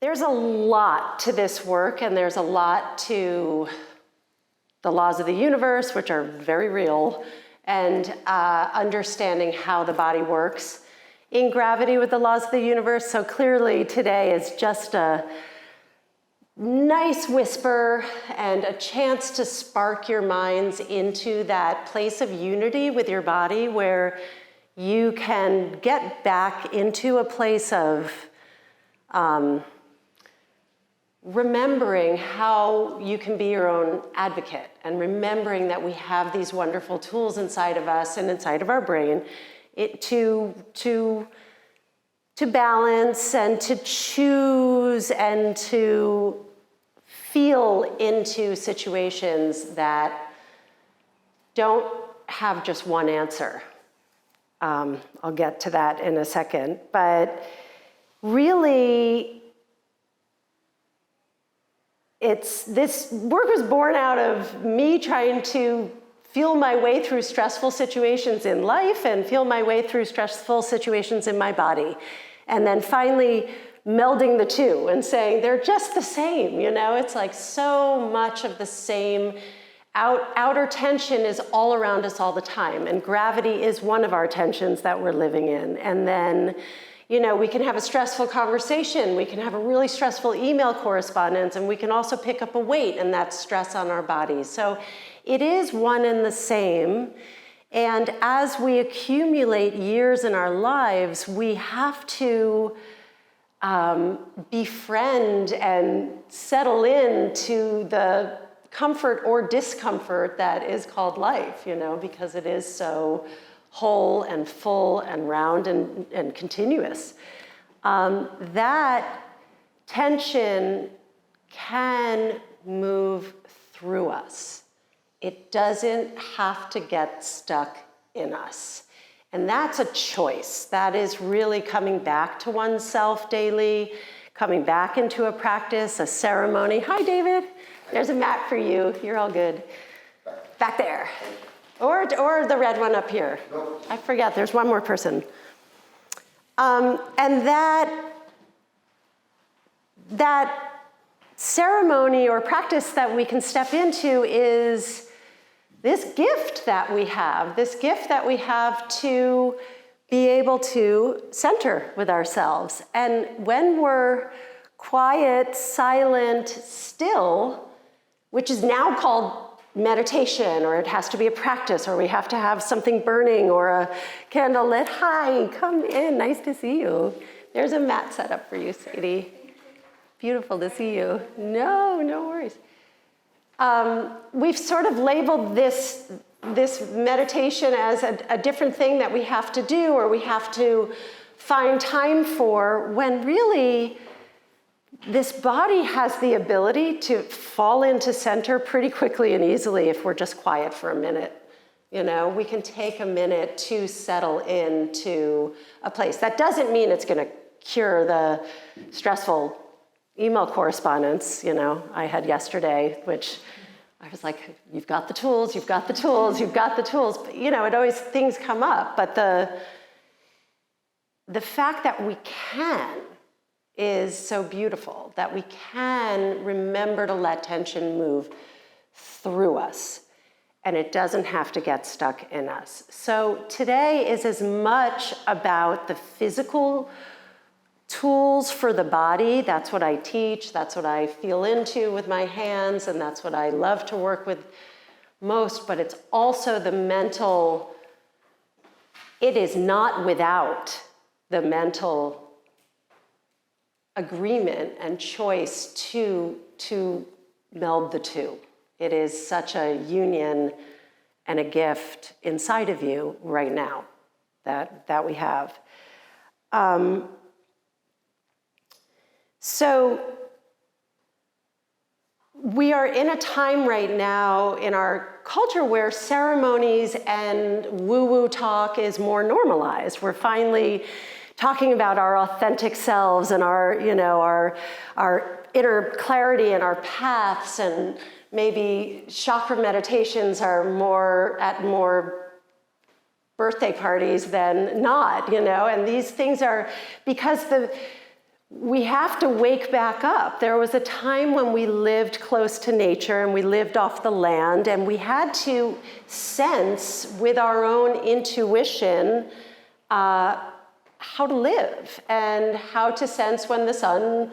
There's a lot to this work, and there's a lot to the laws of the universe, which are very real, and understanding how the body works in gravity with the laws of the universe. So clearly today is just a nice whisper and a chance to spark your minds into that place of unity with your body where you can get back into a place of remembering how you can be your own advocate, and remembering that we have these wonderful tools inside of us and inside of our brain to balance and to choose and to feel into situations that don't have just one answer. I'll get to that in a second, but really, this work was born out of me trying to feel my way through stressful situations in life and feel my way through stressful situations in my body. And then finally melding the two and saying they're just the same, you know? It's like so much of the same. Outer tension is all around us all the time, and gravity is one of our tensions that we're living in. And then, you know, we can have a stressful conversation, we can have a really stressful email correspondence, and we can also pick up a weight, and that's stress on our bodies. So it is one and the same. And as we accumulate years in our lives, we have to befriend and settle into the comfort or discomfort that is called life, you know, because it is so whole and full and round and continuous. That tension can move through us. It doesn't have to get stuck in us. And that's a choice. That is really coming back to oneself daily, coming back into a practice, a ceremony. Hi, David. There's a mat for you. You're all good. Back there. Or the red one up here. I forget, there's one more person. And that ceremony or practice that we can step into is this gift that we have to be able to center with ourselves. And when we're quiet, silent, still, which is now called meditation, or it has to be a practice, or we have to have something burning or a candle lit. Hi, come in, nice to see you. There's a mat set up for you, Sadie. Beautiful to see you. No worries. We've sort of labeled this meditation as a different thing that we have to do or we have to find time for, when really this body has the ability to fall into center pretty quickly and easily if we're just quiet for a minute. You know, we can take a minute to settle into a place. That doesn't mean it's going to cure the stressful email correspondence, you know, I had yesterday, which I was like, you've got the tools, you've got the tools, you've got the tools. But, you know, things come up. But the fact that we can is so beautiful, that we can remember to let tension move through us, and it doesn't have to get stuck in us. So today is as much about the physical tools for the body. That's what I teach, that's what I feel into with my hands, and that's what I love to work with most, but it's also the mental. It is not without the mental agreement and choice to meld the two. It is such a union and a gift inside of you right now that we have. So we are in a time right now in our culture where ceremonies and woo-woo talk is more normalized. We're finally talking about our authentic selves and our inner clarity and our paths, and maybe chakra meditations are more birthday parties than not, you know, and these things are because we have to wake back up. There was a time when we lived close to nature and we lived off the land, and we had to sense with our own intuition how to live and how to sense when the sun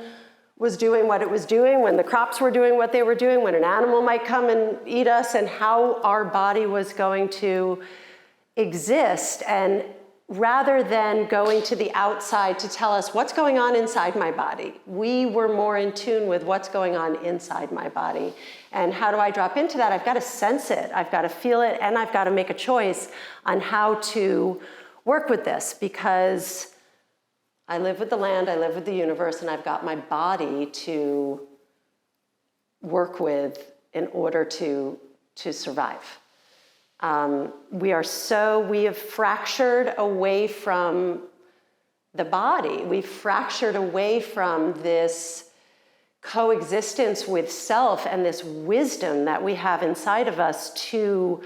was doing what it was doing, when the crops were doing what they were doing, when an animal might come and eat us, and how our body was going to exist. And rather than going to the outside to tell us what's going on inside my body, we were more in tune with what's going on inside my body. And how do I drop into that? I've got to sense it, I've got to feel it, and I've got to make a choice on how to work with this, because I live with the land, I live with the universe, and I've got my body to work with in order to survive. We have fractured away from the body. We've fractured away from this coexistence with self and this wisdom that we have inside of us to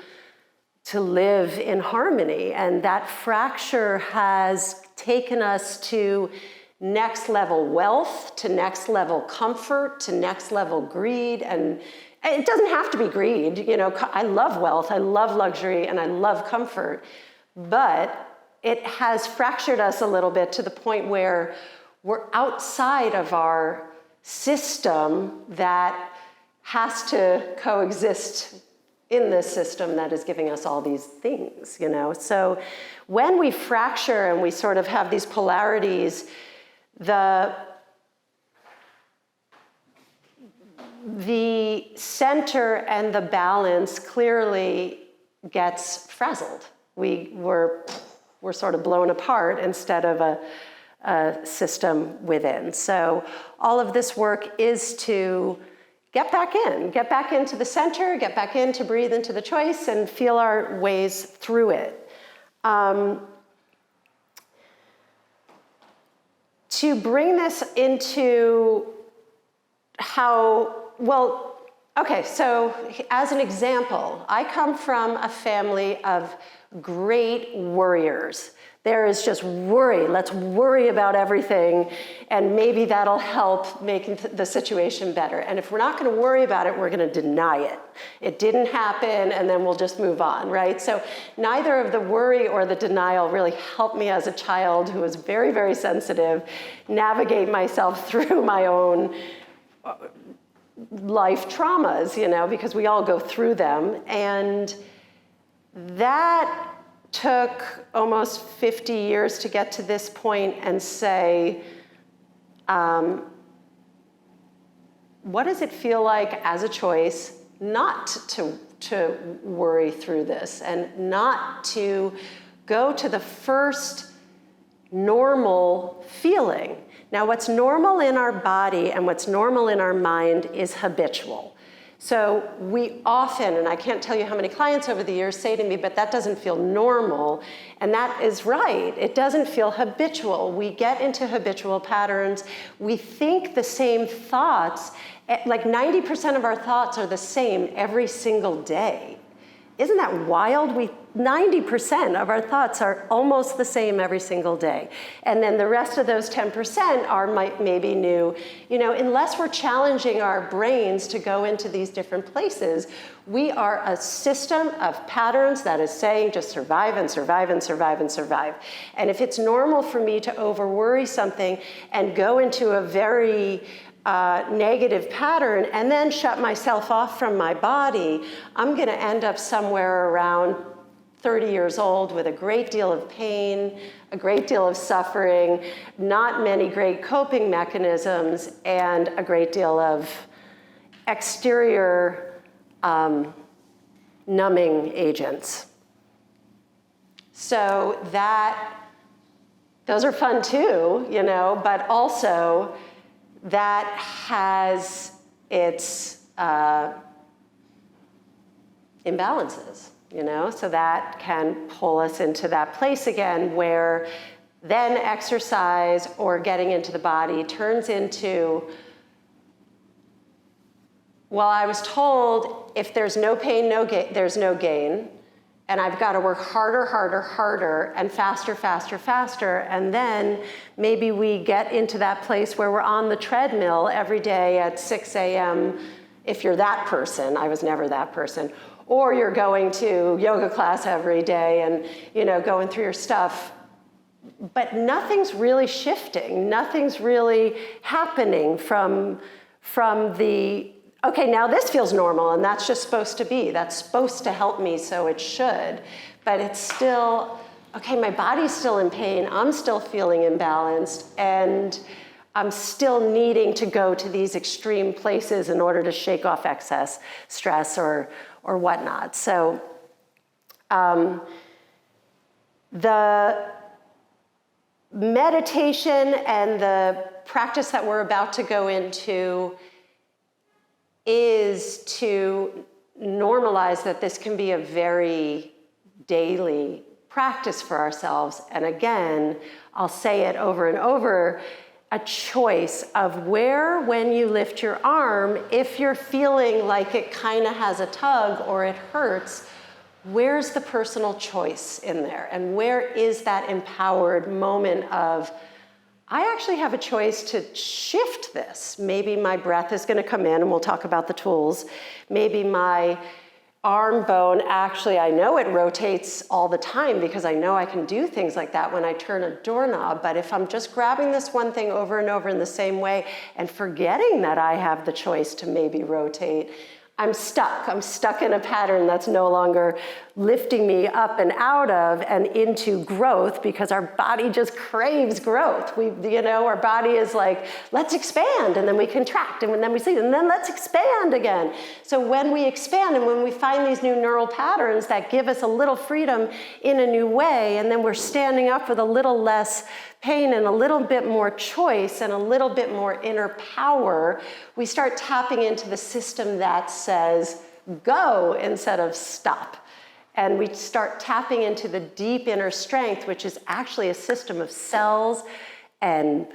live in harmony. And that fracture has taken us to next level wealth, to next level comfort, to next level greed. And it doesn't have to be greed. You know, I love wealth, I love luxury, and I love comfort. But it has fractured us a little bit to the point where we're outside of our system that has to coexist in this system that is giving us all these things, you know? So when we fracture and we sort of have these polarities, the center and the balance clearly gets frazzled. We're sort of blown apart instead of a system within. So all of this work is to get back into the center, get back in to breathe into the choice and feel our ways through it. To bring this into okay, so as an example, I come from a family of great worriers. There is just worry. Let's worry about everything, and maybe that'll help make the situation better. And if we're not going to worry about it, we're going to deny it. It didn't happen, and then we'll just move on, right? So neither of the worry or the denial really helped me as a child who was very, very sensitive, navigate myself through my own life traumas, you know, because we all go through them. And that took almost 50 years to get to this point and say, what does it feel like as a choice not to worry through this and not to go to the first normal feeling? Now, what's normal in our body and what's normal in our mind is habitual. So we often, and I can't tell you how many clients over the years say to me, but that doesn't feel normal. And that is right. It doesn't feel habitual. We get into habitual patterns. We think the same thoughts. Like 90% of our thoughts are the same every single day. Isn't that wild? 90% of our thoughts are almost the same every single day. And then the rest of those 10% are maybe new. You know, unless we're challenging our brains to go into these different places, we are a system of patterns that is saying just survive and survive and survive and survive. And if it's normal for me to over-worry something and go into a very negative pattern and then shut myself off from my body, I'm going to end up somewhere around 30 years old with a great deal of pain, a great deal of suffering, not many great coping mechanisms, and a great deal of exterior numbing agents. So those are fun too, you know, but also that has its imbalances, you know? So that can pull us into that place again where then exercise or getting into the body turns into, well, I was told if there's no pain, there's no gain. and I've got to work harder, harder, harder, and faster, faster, faster. And then maybe we get into that place where we're on the treadmill every day at 6 a.m. if you're that person. I was never that person. Or you're going to yoga class every day and, you know, going through your stuff. But nothing's really shifting. Nothing's really happening from the, okay, now this feels normal and that's just supposed to be. That's supposed to help me, so it should. But it's still, okay, my body's still in pain. I'm still feeling imbalanced. And I'm still needing to go to these extreme places in order to shake off excess stress or whatnot. So the meditation and the practice that we're about to go into is to normalize that this can be a very daily practice for ourselves. And again, I'll say it over and over, a choice of where, when you lift your arm, if you're feeling like it kind of has a tug or it hurts, where's the personal choice in there? And where is that empowered moment of, I actually have a choice to shift this. Maybe my breath is going to come in, and we'll talk about the tools. Maybe my arm bone, actually, I know it rotates all the time because I know I can do things like that when I turn a doorknob. But if I'm just grabbing this one thing over and over in the same way and forgetting that I have the choice to maybe rotate, I'm stuck. I'm stuck in a pattern that's no longer lifting me up and out of and into growth, because our body just craves growth. Our body is like, let's expand, and then we contract, and then we sleep, and then let's expand again. So when we expand and when we find these new neural patterns that give us a little freedom in a new way, and then we're standing up with a little less pain and a little bit more choice and a little bit more inner power, we start tapping into the system that says go instead of stop. And we start tapping into the deep inner strength, which is actually a system of cells and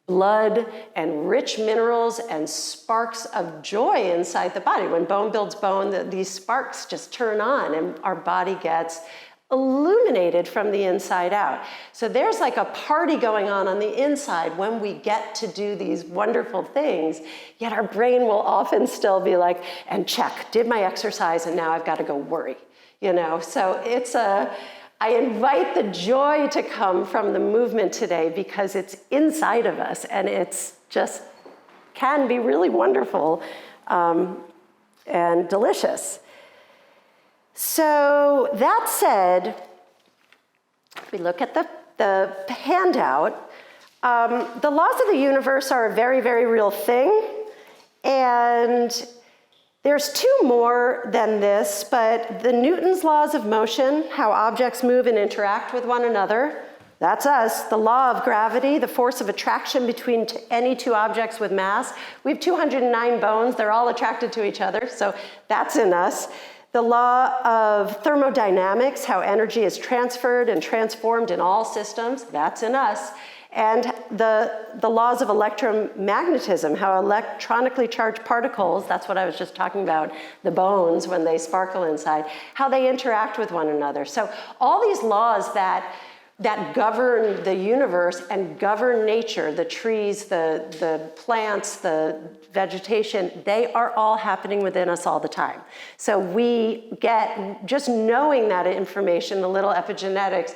blood and rich minerals and sparks of joy inside the body. When bone builds bone, these sparks just turn on and our body gets illuminated from the inside out. So there's like a party going on the inside when we get to do these wonderful things, yet our brain will often still be like, and check, did my exercise, and now I've got to go worry, So I invite the joy to come from the movement today because it's inside of us and it's just can be really wonderful and delicious. So that said, we look at the handout. The laws of the universe are a very, very real thing. And there's two more than this, but the Newton's laws of motion, how objects move and interact with one another, that's us. The law of gravity, the force of attraction between any two objects with mass. We have 209 bones. They're all attracted to each other, so that's in us. The law of thermodynamics, how energy is transferred and transformed in all systems, that's in us. And the laws of electromagnetism, how electronically charged particles, that's what I was just talking about, the bones when they sparkle inside, how they interact with one another. So all these laws that govern the universe and govern nature, the trees, the plants, the vegetation, they are all happening within us all the time. So we get, just knowing that information, the little epigenetics,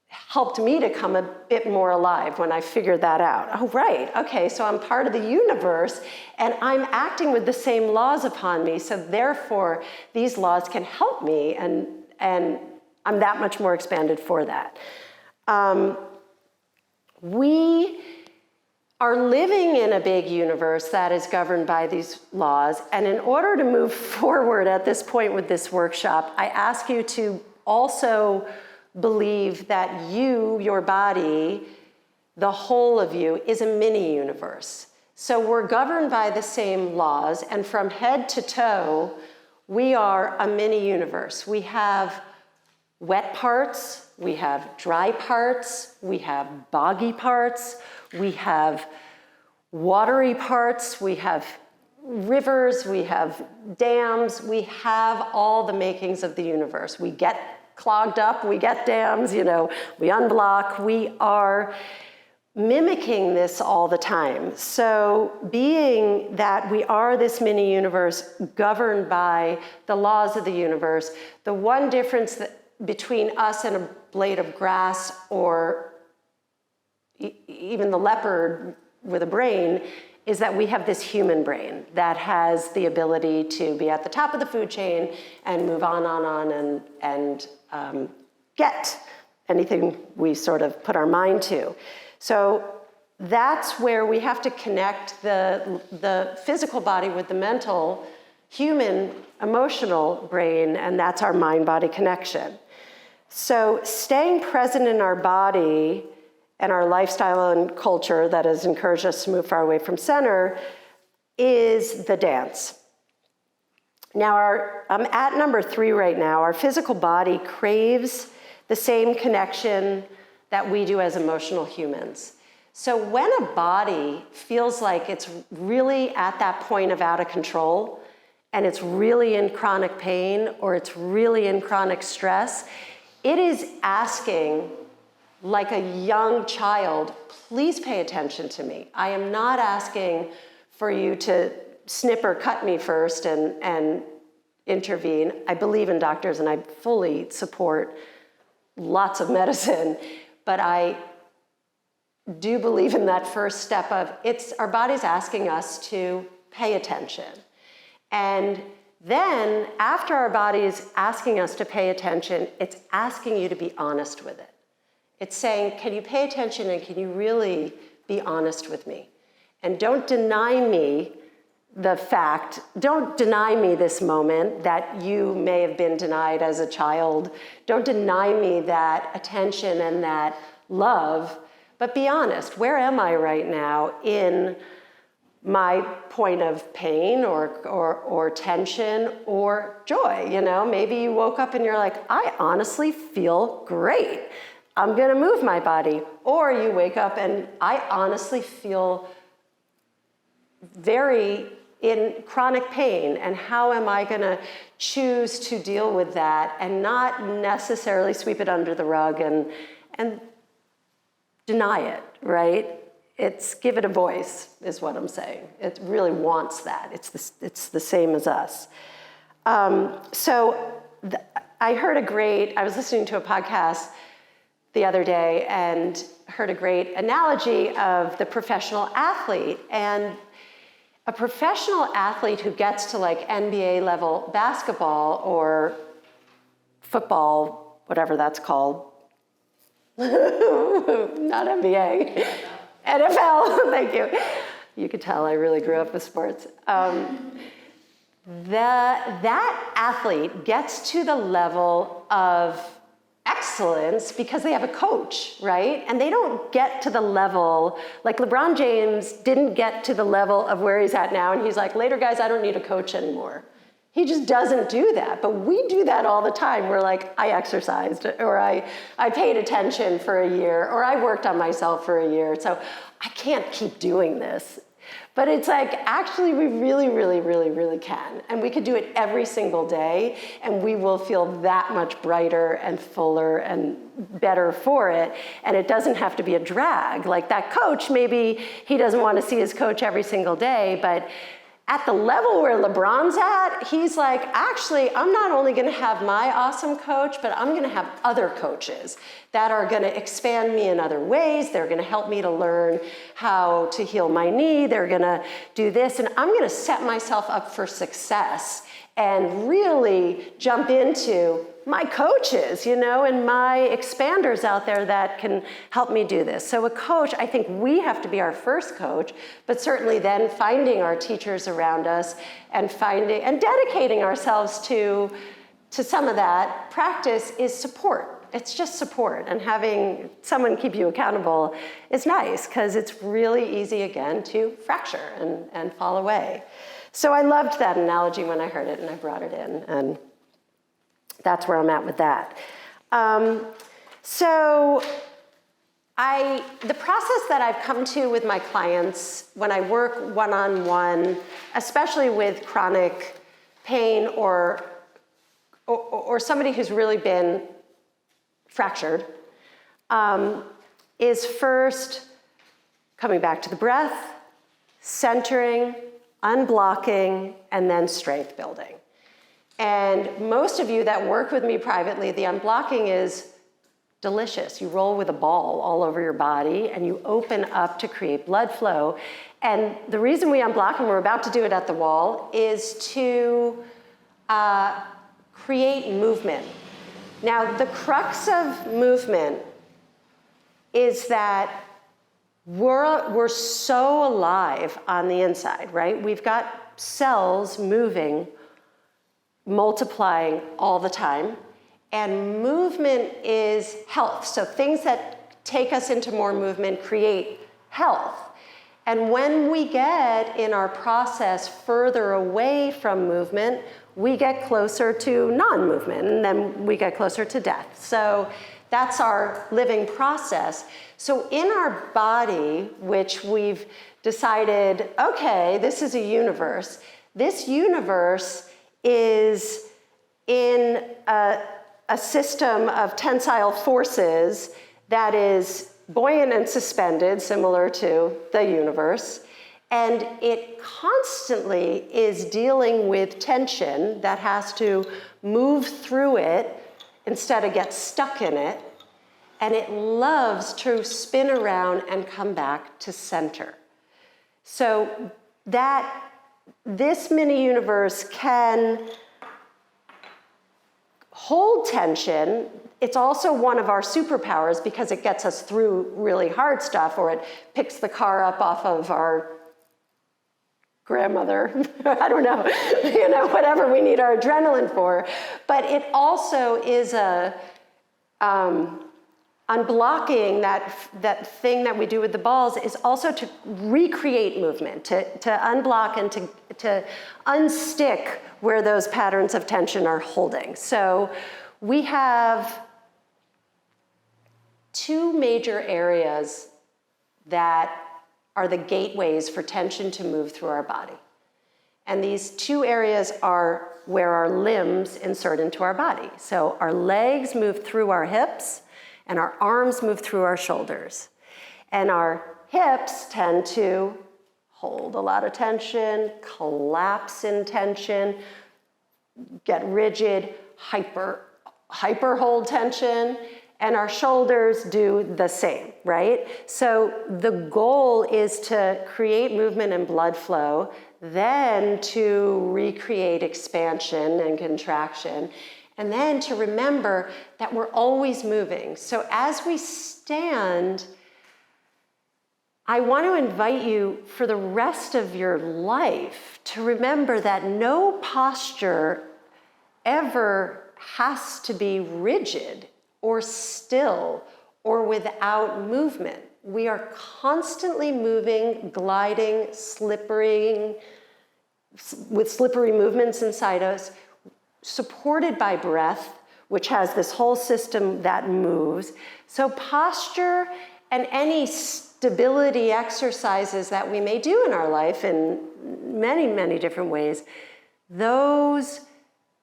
helped me to come a bit more alive when I figured that out. Oh, right, okay, so I'm part of the universe and I'm acting with the same laws upon me, so therefore these laws can help me and I'm that much more expanded for that. We are living in a big universe that is governed by these laws, and in order to move forward at this point with this workshop, I ask you to also believe that you, your body, the whole of you, is a mini universe. So we're governed by the same laws, and from head to toe, we are a mini universe. We have wet parts, we have dry parts, we have boggy parts, we have watery parts, we have rivers, we have dams, we have all the makings of the universe. We get clogged up, we get dams, we unblock, we are mimicking this all the time. So being that we are this mini universe governed by the laws of the universe, the one difference between us and a blade of grass or even the leopard with a brain is that we have this human brain that has the ability to be at the top of the food chain and move on and get anything we sort of put our mind to. So that's where we have to connect the physical body with the mental, human, emotional brain, and that's our mind-body connection. So staying present in our body and our lifestyle and culture that has encouraged us to move far away from center is the dance. Now, I'm at number 3 right now. Our physical body craves the same connection that we do as emotional humans. So when a body feels like it's really at that point of out of control, and it's really in chronic pain, or it's really in chronic stress, it is asking, like a young child, please pay attention to me. I am not asking for you to snip or cut me first and intervene. I believe in doctors and I fully support lots of medicine, but I do believe in that first step of our body's asking us to pay attention. And then after our body is asking us to pay attention, it's asking you to be honest with it. It's saying, can you pay attention and can you really be honest with me? And don't deny me don't deny me this moment that you may have been denied as a child. Don't deny me that attention and that love, but be honest. Where am I right now in my point of pain or tension or joy? Maybe you woke up and you're like, I honestly feel great. I'm gonna move my body. Or you wake up and I honestly feel very in chronic pain, and how am I gonna choose to deal with that and not necessarily sweep it under the rug and deny it, right? It's give it a voice, is what I'm saying. It really wants that. It's the same as us. I was listening to a podcast the other day and heard a great analogy of the professional athlete. And a professional athlete who gets to like NBA level basketball or football, whatever that's called, not NBA, NFL, thank you. You could tell I really grew up with sports. That athlete gets to the level of excellence because they have a coach, right? And they don't get to the level, like LeBron James didn't get to the level of where he's at now, and he's like, later guys, I don't need a coach anymore. He just doesn't do that, but we do that all the time. We're like, I exercised, or I paid attention for a year, or I worked on myself for a year, so I can't keep doing this. But it's like, actually, we really, really, really, really can. And we could do it every single day, and we will feel that much brighter and fuller and better for it. And it doesn't have to be a drag. Like that coach, maybe he doesn't want to see his coach every single day, but at the level where LeBron's at, he's like, actually, I'm not only going to have my awesome coach, but I'm going to have other coaches that are going to expand me in other ways. They're going to help me to learn how to heal my knee. They're going to do this. And I'm going to set myself up for success and really jump into my coaches, and my expanders out there that can help me do this. So a coach, I think we have to be our first coach, but certainly then finding our teachers around us and dedicating ourselves to some of that practice is support. It's just support, and having someone keep you accountable is nice because it's really easy, again, to fracture and fall away. So I loved that analogy when I heard it, and I brought it in, and that's where I'm at with that. So The process that I've come to with my clients when I work one-on-one, especially with chronic pain or somebody who's really been fractured, is first coming back to the breath, centering, unblocking, and then strength building. And most of you that work with me privately, the unblocking is delicious. You roll with a ball all over your body and you open up to create blood flow. And the reason we unblock, and we're about to do it at the wall, is to create movement. Now, the crux of movement is that we're so alive on the inside, right? We've got cells moving, multiplying all the time. And movement is health. So things that take us into more movement create health. And when we get in our process further away from movement, we get closer to non-movement, and then we get closer to death. So that's our living process. So in our body, which we've decided, okay, this is a universe. This universe is in a system of tensile forces that is buoyant and suspended, similar to the universe. And it constantly is dealing with tension that has to move through it instead of get stuck in it. And it loves to spin around and come back to center. So that this mini universe can hold tension. It's also one of our superpowers because it gets us through really hard stuff, or it picks the car up off of our grandmother, I don't know, whatever we need our adrenaline for. But it also is unblocking that thing that we do with the balls is also to recreate movement, to unblock and to unstick where those patterns of tension are holding. So we have two major areas that are the gateways for tension to move through our body. And these two areas are where our limbs insert into our body. So our legs move through our hips, and our arms move through our shoulders. And our hips tend to hold a lot of tension, collapse in tension, get rigid, hyper hold tension, and our shoulders do the same, right? So the goal is to create movement and blood flow, then to recreate expansion and contraction, and then to remember that we're always moving. So as we stand, I want to invite you for the rest of your life to remember that no posture ever has to be rigid or still or without movement. We are constantly moving, gliding, slippering, with slippery movements inside us, supported by breath, which has this whole system that moves. So posture and any stability exercises that we may do in our life in many, many different ways, those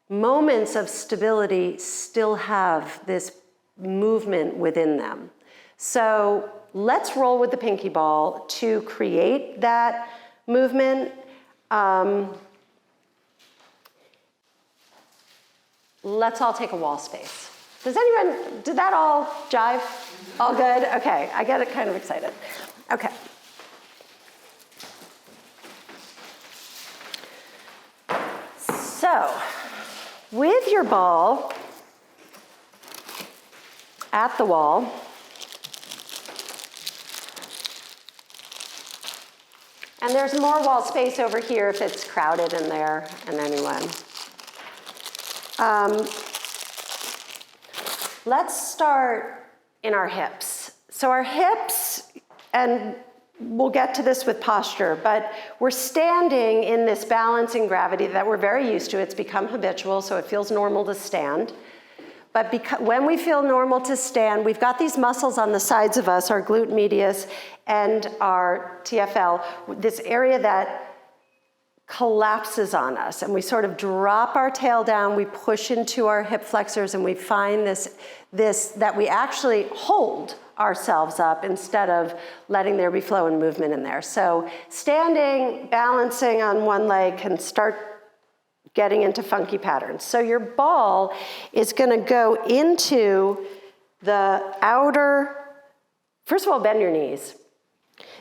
moments of stability still have this movement within them. So let's roll with the pinky ball to create that movement. Let's all take a wall space. Did that all jive? All good? Okay, I get kind of excited. Okay. So, with your ball at the wall, and there's more wall space over here if it's crowded in there and anyone. Let's start in our hips. So our hips, and we'll get to this with posture, but we're standing in this balance and gravity that we're very used to. It's become habitual, so it feels normal to stand. But when we feel normal to stand, we've got these muscles on the sides of us, our glute medius and our TFL, this area that collapses on us, and we sort of drop our tail down, we push into our hip flexors, and we find this that we actually hold ourselves up instead of letting there be flow and movement in there. So standing, balancing on one leg can start getting into funky patterns. So your ball is gonna go into the outer, first of all, bend your knees,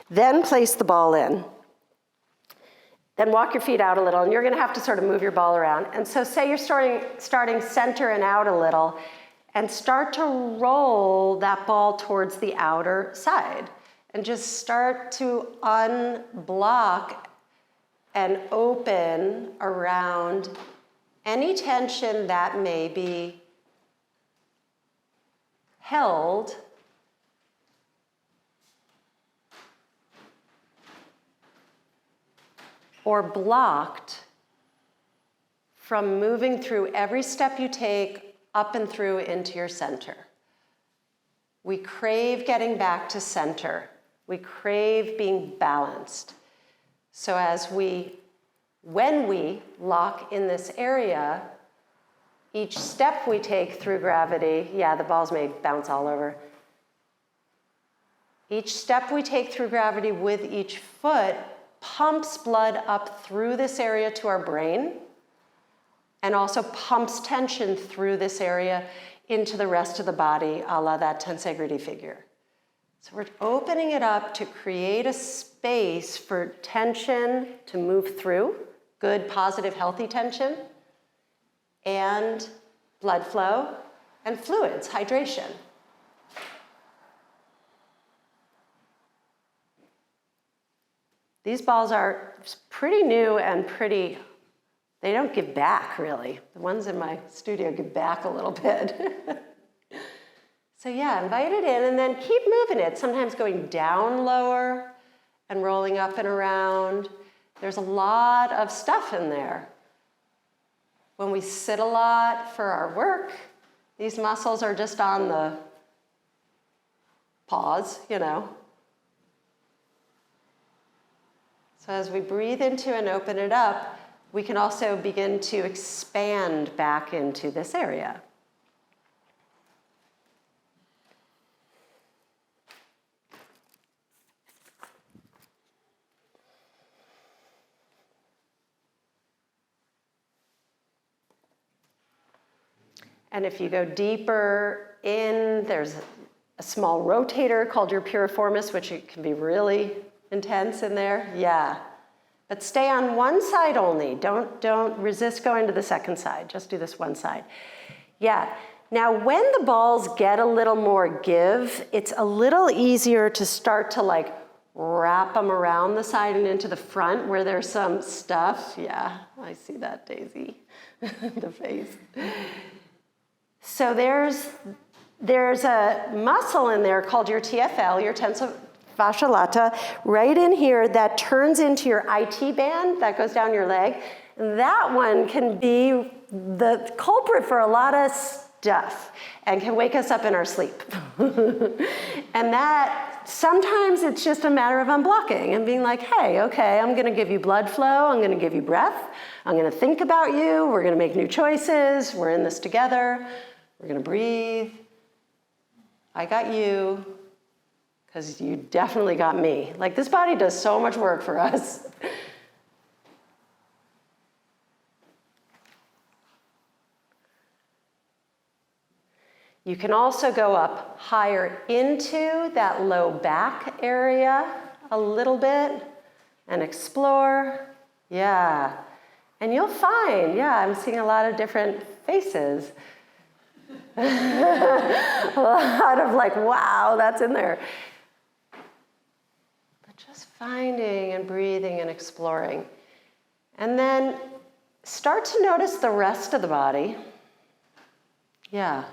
then place the ball in. Then walk your feet out a little, and you're gonna have to sort of move your ball around. And so say you're starting center and out a little, and start to roll that ball towards the outer side. And just start to unblock and open around any tension that may be held or blocked from moving through every step you take up and through into your center. We crave getting back to center. We crave being balanced. So when we lock in this area, each step we take through gravity, yeah, the balls may bounce all over. Each step we take through gravity with each foot pumps blood up through this area to our brain, and also pumps tension through this area into the rest of the body, a la that tensegrity figure. So we're opening it up to create a space for tension to move through, good, positive, healthy tension, and blood flow and fluids, hydration. These balls are pretty new and they don't give back, really. The ones in my studio give back a little bit. So yeah, invite it in and then keep moving it, sometimes going down lower and rolling up and around. There's a lot of stuff in there. When we sit a lot for our work, these muscles are just on the pause, you know. So as we breathe into and open it up, we can also begin to expand back into this area. And if you go deeper in, there's a small rotator called your piriformis, which can be really intense in there. Yeah. But stay on one side only. Don't resist going to the second side. Just do this one side. Yeah. Now, when the balls get a little more give, it's a little easier to start to like wrap them around the side and into the front where there's some stuff. Yeah, I see that, Daisy, the face. So there's a muscle in there called your TFL, your tensor fascia lata, right in here that turns into your IT band that goes down your leg. And that one can be the culprit for a lot of stuff and can wake us up in our sleep. And that sometimes it's just a matter of unblocking and being like, hey, okay, I'm gonna give you blood flow, I'm gonna give you breath, I'm gonna think about you, we're gonna make new choices, we're in this together, we're gonna breathe. I got you, because you definitely got me. Like, this body does so much work for us. You can also go up higher into that low back area a little bit and explore. Yeah. And you'll find, yeah, I'm seeing a lot of different faces. A lot of like, wow, that's in there. But just finding and breathing and exploring. And then start to notice the rest of the body. Yeah.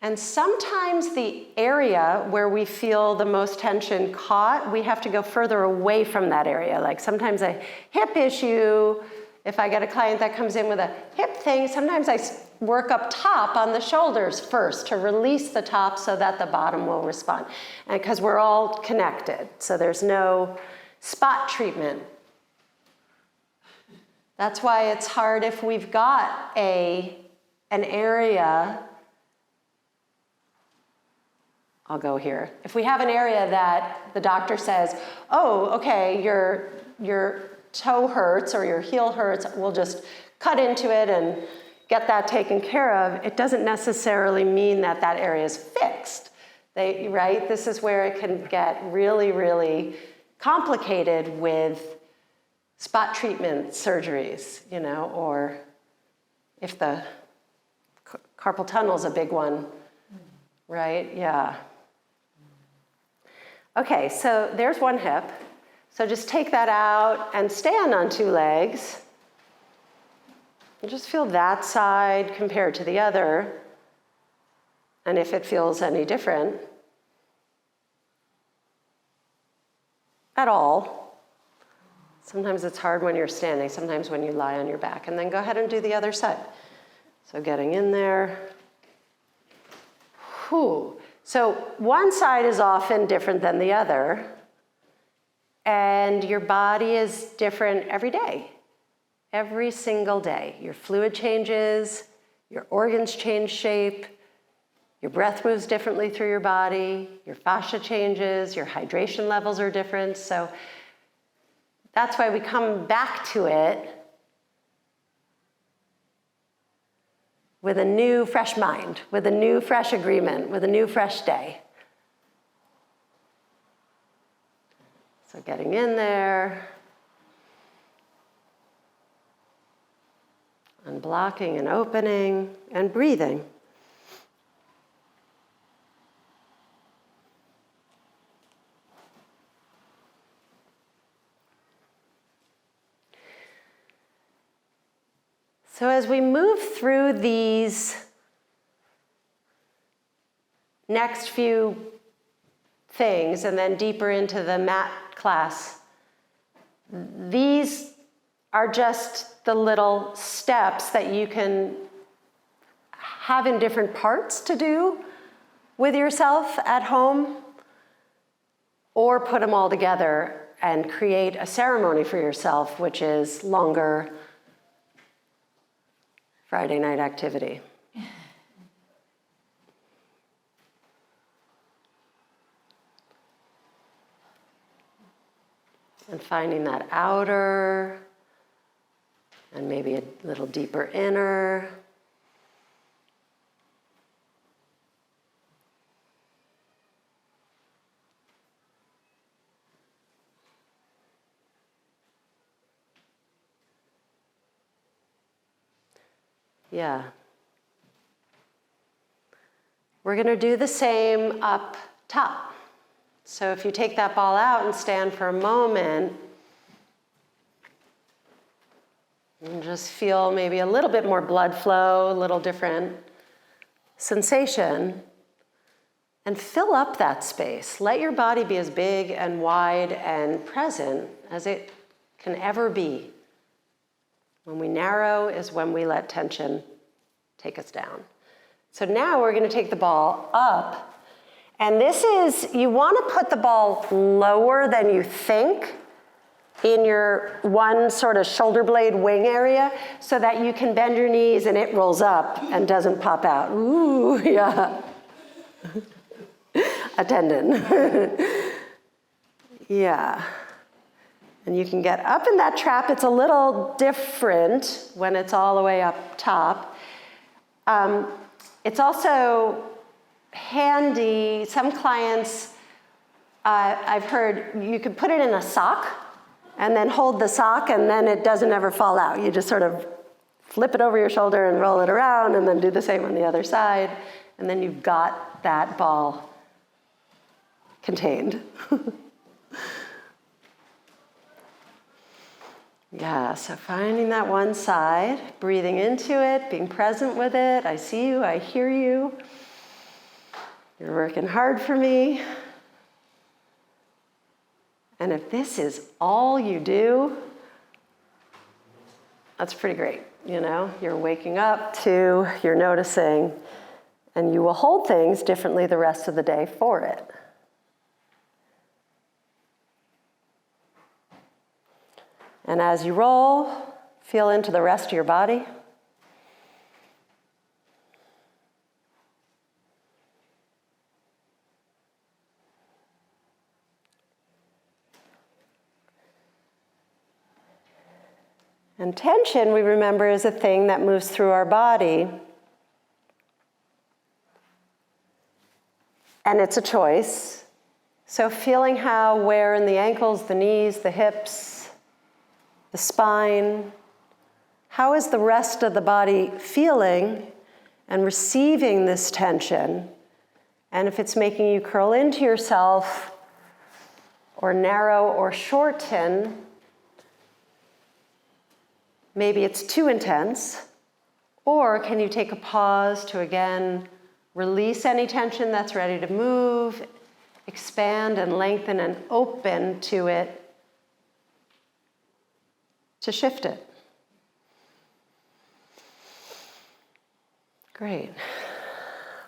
And sometimes the area where we feel the most tension caught, we have to go further away from that area. Like sometimes a hip issue If I get a client that comes in with a hip thing, sometimes I work up top on the shoulders first to release the top so that the bottom will respond. And because we're all connected, so there's no spot treatment. That's why it's hard if we've got an area. I'll go here. If we have an area that the doctor says, oh, okay, your toe hurts or your heel hurts, we'll just cut into it and get that taken care of, it doesn't necessarily mean that that area is fixed. Right? This is where it can get really, really complicated with spot treatment surgeries, or if the carpal tunnel is a big one, right? Yeah. Okay, so there's one hip. So just take that out and stand on two legs. And just feel that side compared to the other. And if it feels any different at all. Sometimes it's hard when you're standing, sometimes when you lie on your back. And then go ahead and do the other side. So getting in there. Whew. So one side is often different than the other. And your body is different every day. Every single day. Your fluid changes, your organs change shape, your breath moves differently through your body, your fascia changes, your hydration levels are different. So that's why we come back to it with a new, fresh mind, with a new, fresh agreement, with a new, fresh day. So getting in there, unblocking and opening, and breathing. So as we move through these next few things and then deeper into the mat class, these are just the little steps that you can have in different parts to do with yourself at home, or put them all together and create a ceremony for yourself, which is longer Friday night activity. And finding that outer, and maybe a little deeper inner. Yeah. We're going to do the same up top. So if you take that ball out and stand for a moment, and just feel maybe a little bit more blood flow, a little different sensation, and fill up that space. Let your body be as big and wide and present as it can ever be. When we narrow is when we let tension take us down. So now we're going to take the ball up. And this is, you want to put the ball lower than you think in your one sort of shoulder blade wing area so that you can bend your knees and it rolls up and doesn't pop out. Ooh, yeah. A tendon. Yeah. And you can get up in that trap. It's a little different when it's all the way up top. It's also handy. Some clients, I've heard, you could put it in a sock and then hold the sock and then it doesn't ever fall out. You just sort of flip it over your shoulder and roll it around and then do the same on the other side. And then you've got that ball contained. Yeah, so finding that one side, breathing into it, being present with it. I see you, I hear you. You're working hard for me. And if this is all you do, That's pretty great. You're waking up to, you're noticing, and you will hold things differently the rest of the day for it. And as you roll, feel into the rest of your body. And tension, we remember, is a thing that moves through our body. And it's a choice. So feeling where in the ankles, the knees, the hips, the spine, how is the rest of the body feeling and receiving this tension? And if it's making you curl into yourself or narrow or shorten, maybe it's too intense, or can you take a pause to again release any tension that's ready to move, expand and lengthen and open to it, to shift it. Great.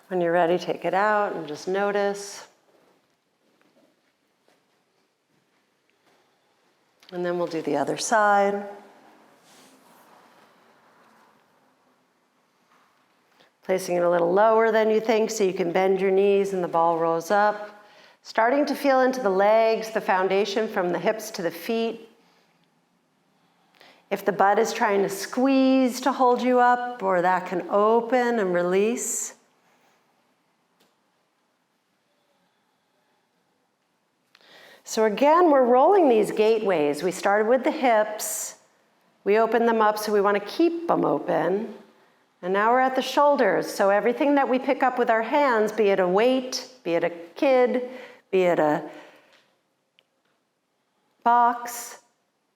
When you're ready, take it out and just notice. And then we'll do the other side. Placing it a little lower than you think so you can bend your knees and the ball rolls up. Starting to feel into the legs, the foundation from the hips to the feet. If the butt is trying to squeeze to hold you up, or that can open and release. So again, we're rolling these gateways. We started with the hips. We opened them up, so we want to keep them open. And now we're at the shoulders. So everything that we pick up with our hands, be it a weight, be it a kid, be it a box,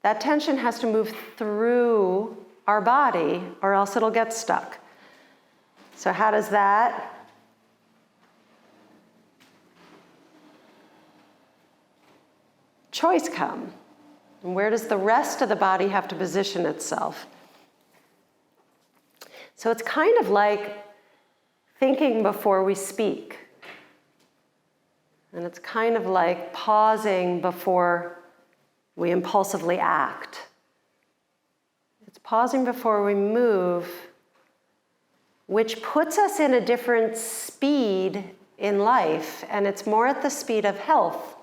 that tension has to move through our body or else it'll get stuck. So how does that choice come? And where does the rest of the body have to position itself? So it's kind of like thinking before we speak. And it's kind of like pausing before we impulsively act. It's pausing before we move, which puts us in a different speed in life, and it's more at the speed of health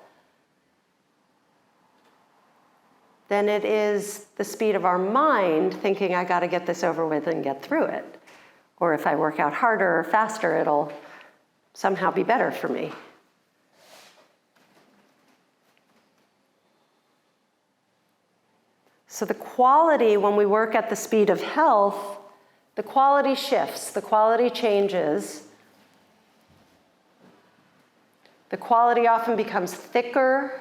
than it is the speed of our mind thinking, I got to get this over with and get through it. Or if I work out harder or faster, it'll somehow be better for me. So the quality, when we work at the speed of health, the quality shifts, the quality changes. The quality often becomes thicker,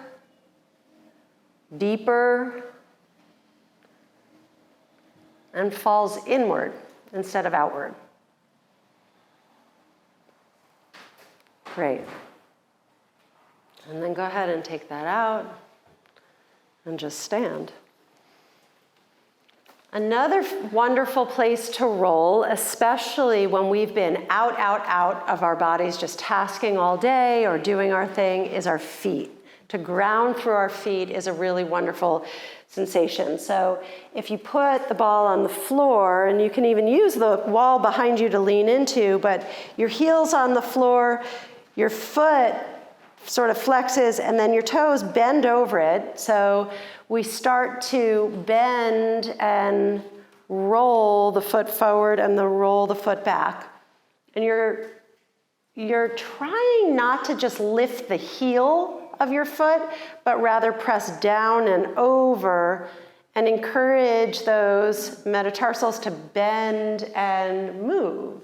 deeper, and falls inward instead of outward. Great. And then go ahead and take that out and just stand. Another wonderful place to roll, especially when we've been out of our bodies, just tasking all day or doing our thing, is our feet. To ground through our feet is a really wonderful sensation. So if you put the ball on the floor, and you can even use the wall behind you to lean into, but your heels on the floor, your foot sort of flexes, and then your toes bend over it. So we start to bend and roll the foot forward and then roll the foot back. And you're trying not to just lift the heel of your foot, but rather press down and over and encourage those metatarsals to bend and move.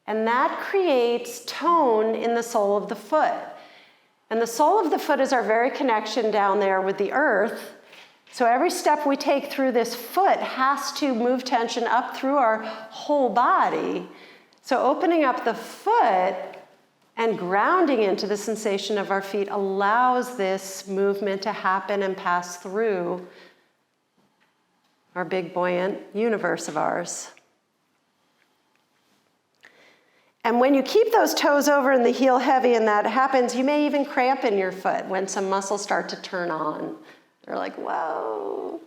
And that creates tone in the sole of the foot. And the sole of the foot is our very connection down there with the earth. So every step we take through this foot has to move tension up through our whole body. So opening up the foot and grounding into the sensation of our feet allows this movement to happen and pass through our big buoyant universe of ours. And when you keep those toes over and the heel heavy and that happens, you may even cramp in your foot when some muscles start to turn on. They're like, whoa.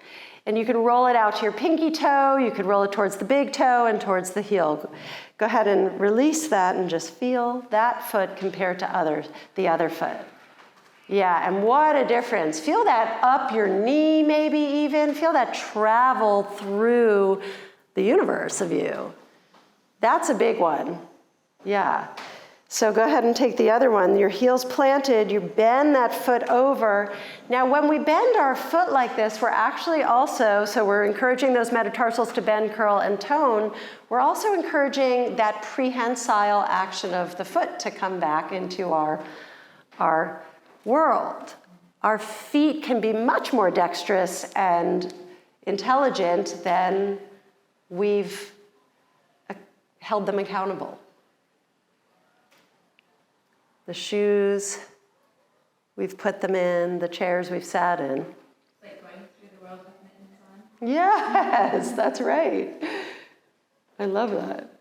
And you can roll it out to your pinky toe, you could roll it towards the big toe and towards the heel. Go ahead and release that and just feel that foot compared to the other foot. Yeah, and what a difference. Feel that up your knee maybe even. Feel that travel through the universe of you. That's a big one. Yeah. So go ahead and take the other one. Your heel's planted, you bend that foot over. Now when we bend our foot like this, we're actually also, so we're encouraging those metatarsals to bend, curl, and tone. We're also encouraging that prehensile action of the foot to come back into our world. Our feet can be much more dexterous and intelligent than we've held them accountable. The shoes, we've put them in, the chairs we've sat in. It's like going through the world with mittens on. Yes, that's right. I love that.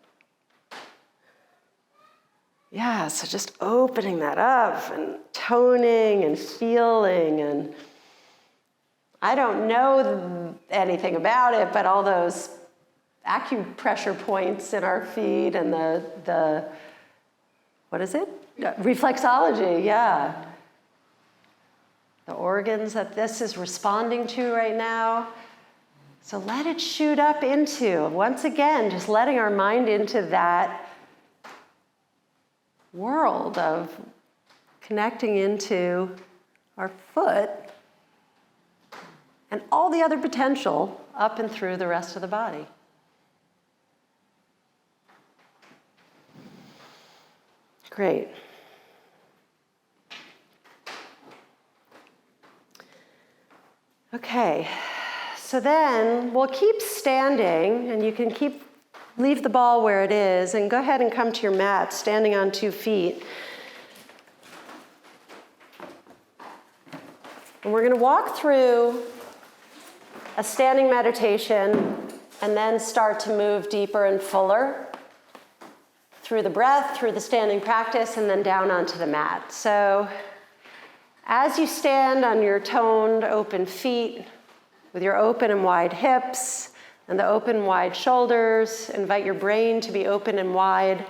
Yeah, so just opening that up and toning and feeling, and I don't know anything about it, but all those acupressure points in our feet and the what is it? Reflexology, yeah. The organs that this is responding to right now. So let it shoot up into, once again, just letting our mind into that world of connecting into our foot and all the other potential up and through the rest of the body. Great. Okay, so then we'll keep standing, and you can leave the ball where it is, and go ahead and come to your mat, standing on 2 feet. And we're going to walk through a standing meditation and then start to move deeper and fuller through the breath, through the standing practice, and then down onto the mat. So as you stand on your toned, open feet, with your open and wide hips and the open, wide shoulders, invite your brain to be open and wide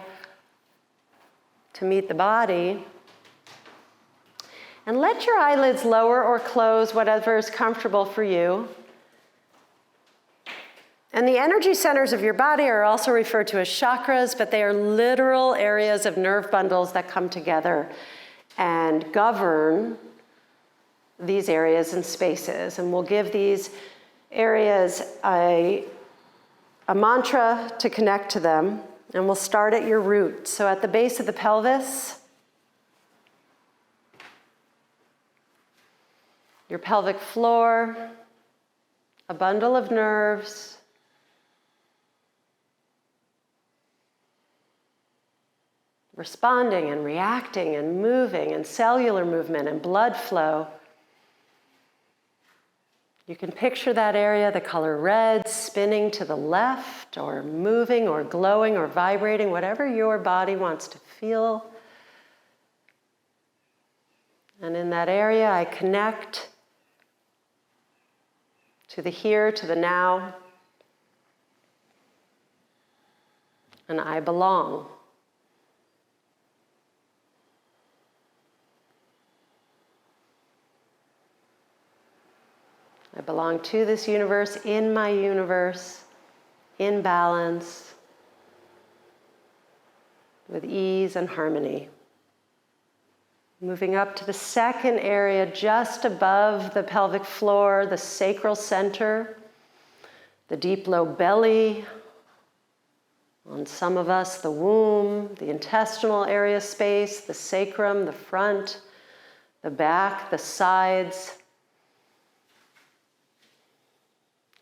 to meet the body. And let your eyelids lower or close, whatever is comfortable for you. And the energy centers of your body are also referred to as chakras, but they are literal areas of nerve bundles that come together and govern these areas and spaces. And we'll give these areas a mantra to connect to them. And we'll start at your root. So at the base of the pelvis, your pelvic floor, a bundle of nerves, responding and reacting and moving and cellular movement and blood flow. You can picture that area, the color red, spinning to the left or moving or glowing or vibrating, whatever your body wants to feel. And in that area, I connect to the here, to the now, and I belong. I belong to this universe, in my universe, in balance, with ease and harmony. Moving up to the second area, just above the pelvic floor, the sacral center, the deep low belly. On some of us, the womb, the intestinal area space, the sacrum, the front, the back, the sides.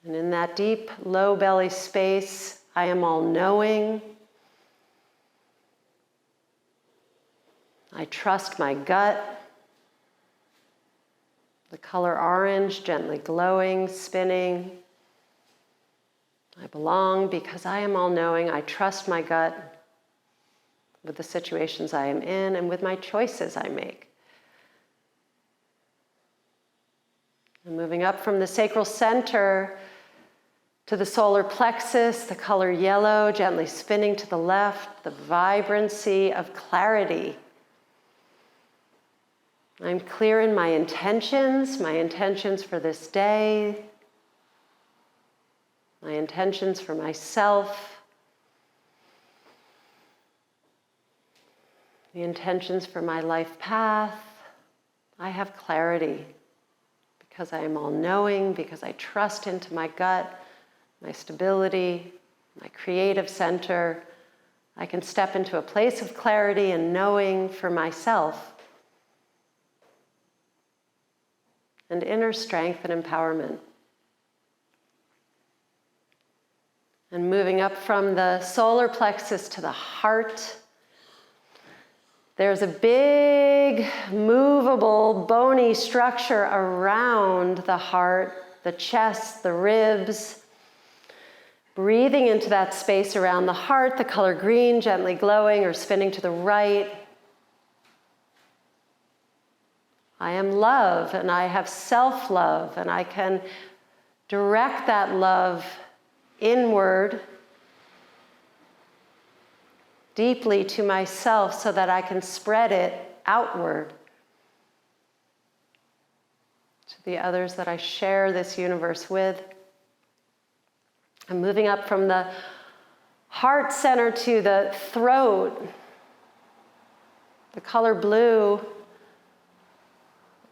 And in that deep, low belly space, I am all-knowing. I trust my gut. The color orange, gently glowing, spinning. I belong because I am all-knowing. I trust my gut with the situations I am in and with my choices I make. And moving up from the sacral center to the solar plexus, the color yellow, gently spinning to the left, the vibrancy of clarity. I'm clear in my intentions for this day, my intentions for myself, the intentions for my life path. I have clarity because I am all-knowing, because I trust into my gut, my stability, my creative center. I can step into a place of clarity and knowing for myself and inner strength and empowerment. And moving up from the solar plexus to the heart, there's a big, movable, bony structure around the heart, the chest, the ribs. Breathing into that space around the heart, the color green, gently glowing or spinning to the right. I am love, and I have self-love, and I can direct that love inward, deeply to myself so that I can spread it outward to the others that I share this universe with. I'm moving up from the heart center to the throat, the color blue,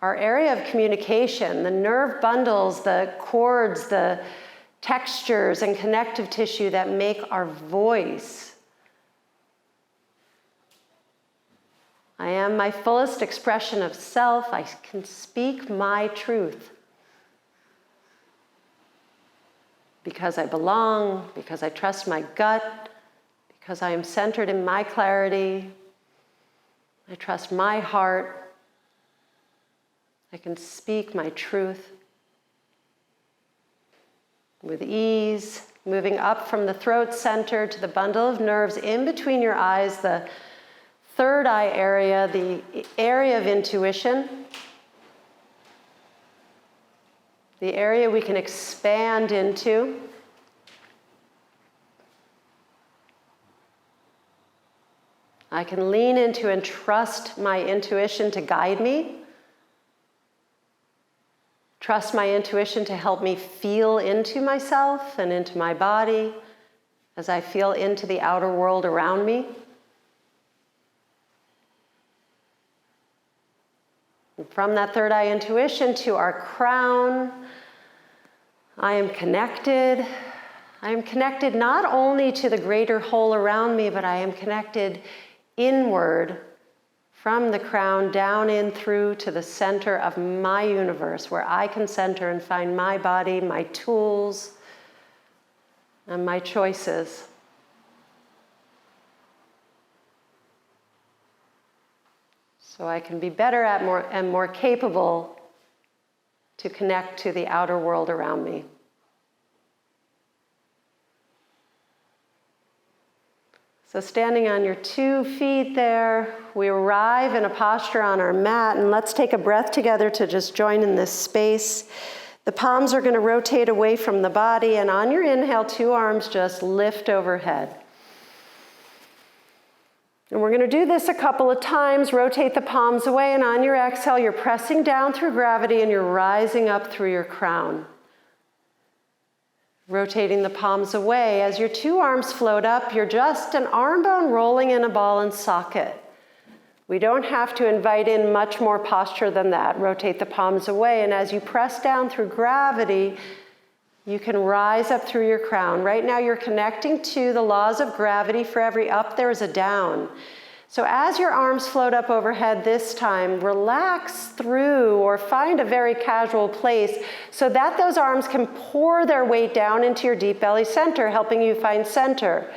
our area of communication, the nerve bundles, the cords, the textures and connective tissue that make our voice. I am my fullest expression of self. I can speak my truth. Because I belong, because I trust my gut, because I am centered in my clarity, I trust my heart, I can speak my truth with ease, moving up from the throat center to the bundle of nerves in between your eyes, the third eye area, the area of intuition, the area we can expand into. I can lean into and trust my intuition to guide me. Trust my intuition to help me feel into myself and into my body as I feel into the outer world around me. And from that third eye intuition to our crown, I am connected. I am connected not only to the greater whole around me, but I am connected inward from the crown down in through to the center of my universe, where I can center and find my body, my tools, and my choices. So I can be better at more capable to connect to the outer world around me. So standing on your 2 feet there, we arrive in a posture on our mat, and let's take a breath together to just join in this space. The palms are going to rotate away from the body, and on your inhale, 2 arms just lift overhead. And we're going to do this a couple of times. Rotate the palms away, and on your exhale, you're pressing down through gravity and you're rising up through your crown. Rotating the palms away. As your 2 arms float up, you're just an arm bone rolling in a ball and socket. We don't have to invite in much more posture than that. Rotate the palms away, and as you press down through gravity, you can rise up through your crown. Right now you're connecting to the laws of gravity. For every up, there is a down. So as your arms float up overhead this time, relax through or find a very casual place so that those arms can pour their weight down into your deep belly center, helping you find center.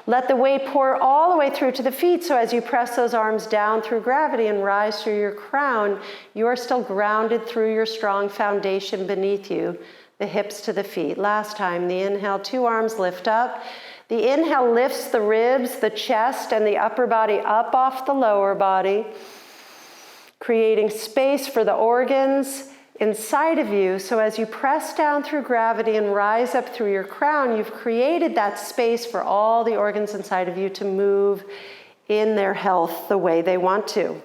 Let the weight pour all the way through to the feet, so as you press those arms down through gravity and rise through your crown, you are still grounded through your strong foundation beneath you, the hips to the feet. Last time, the inhale, 2 arms lift up. The inhale lifts the ribs, the chest, and the upper body up off the lower body, creating space for the organs inside of you. So as you press down through gravity and rise up through your crown, you've created that space for all the organs inside of you to move in their health the way they want to.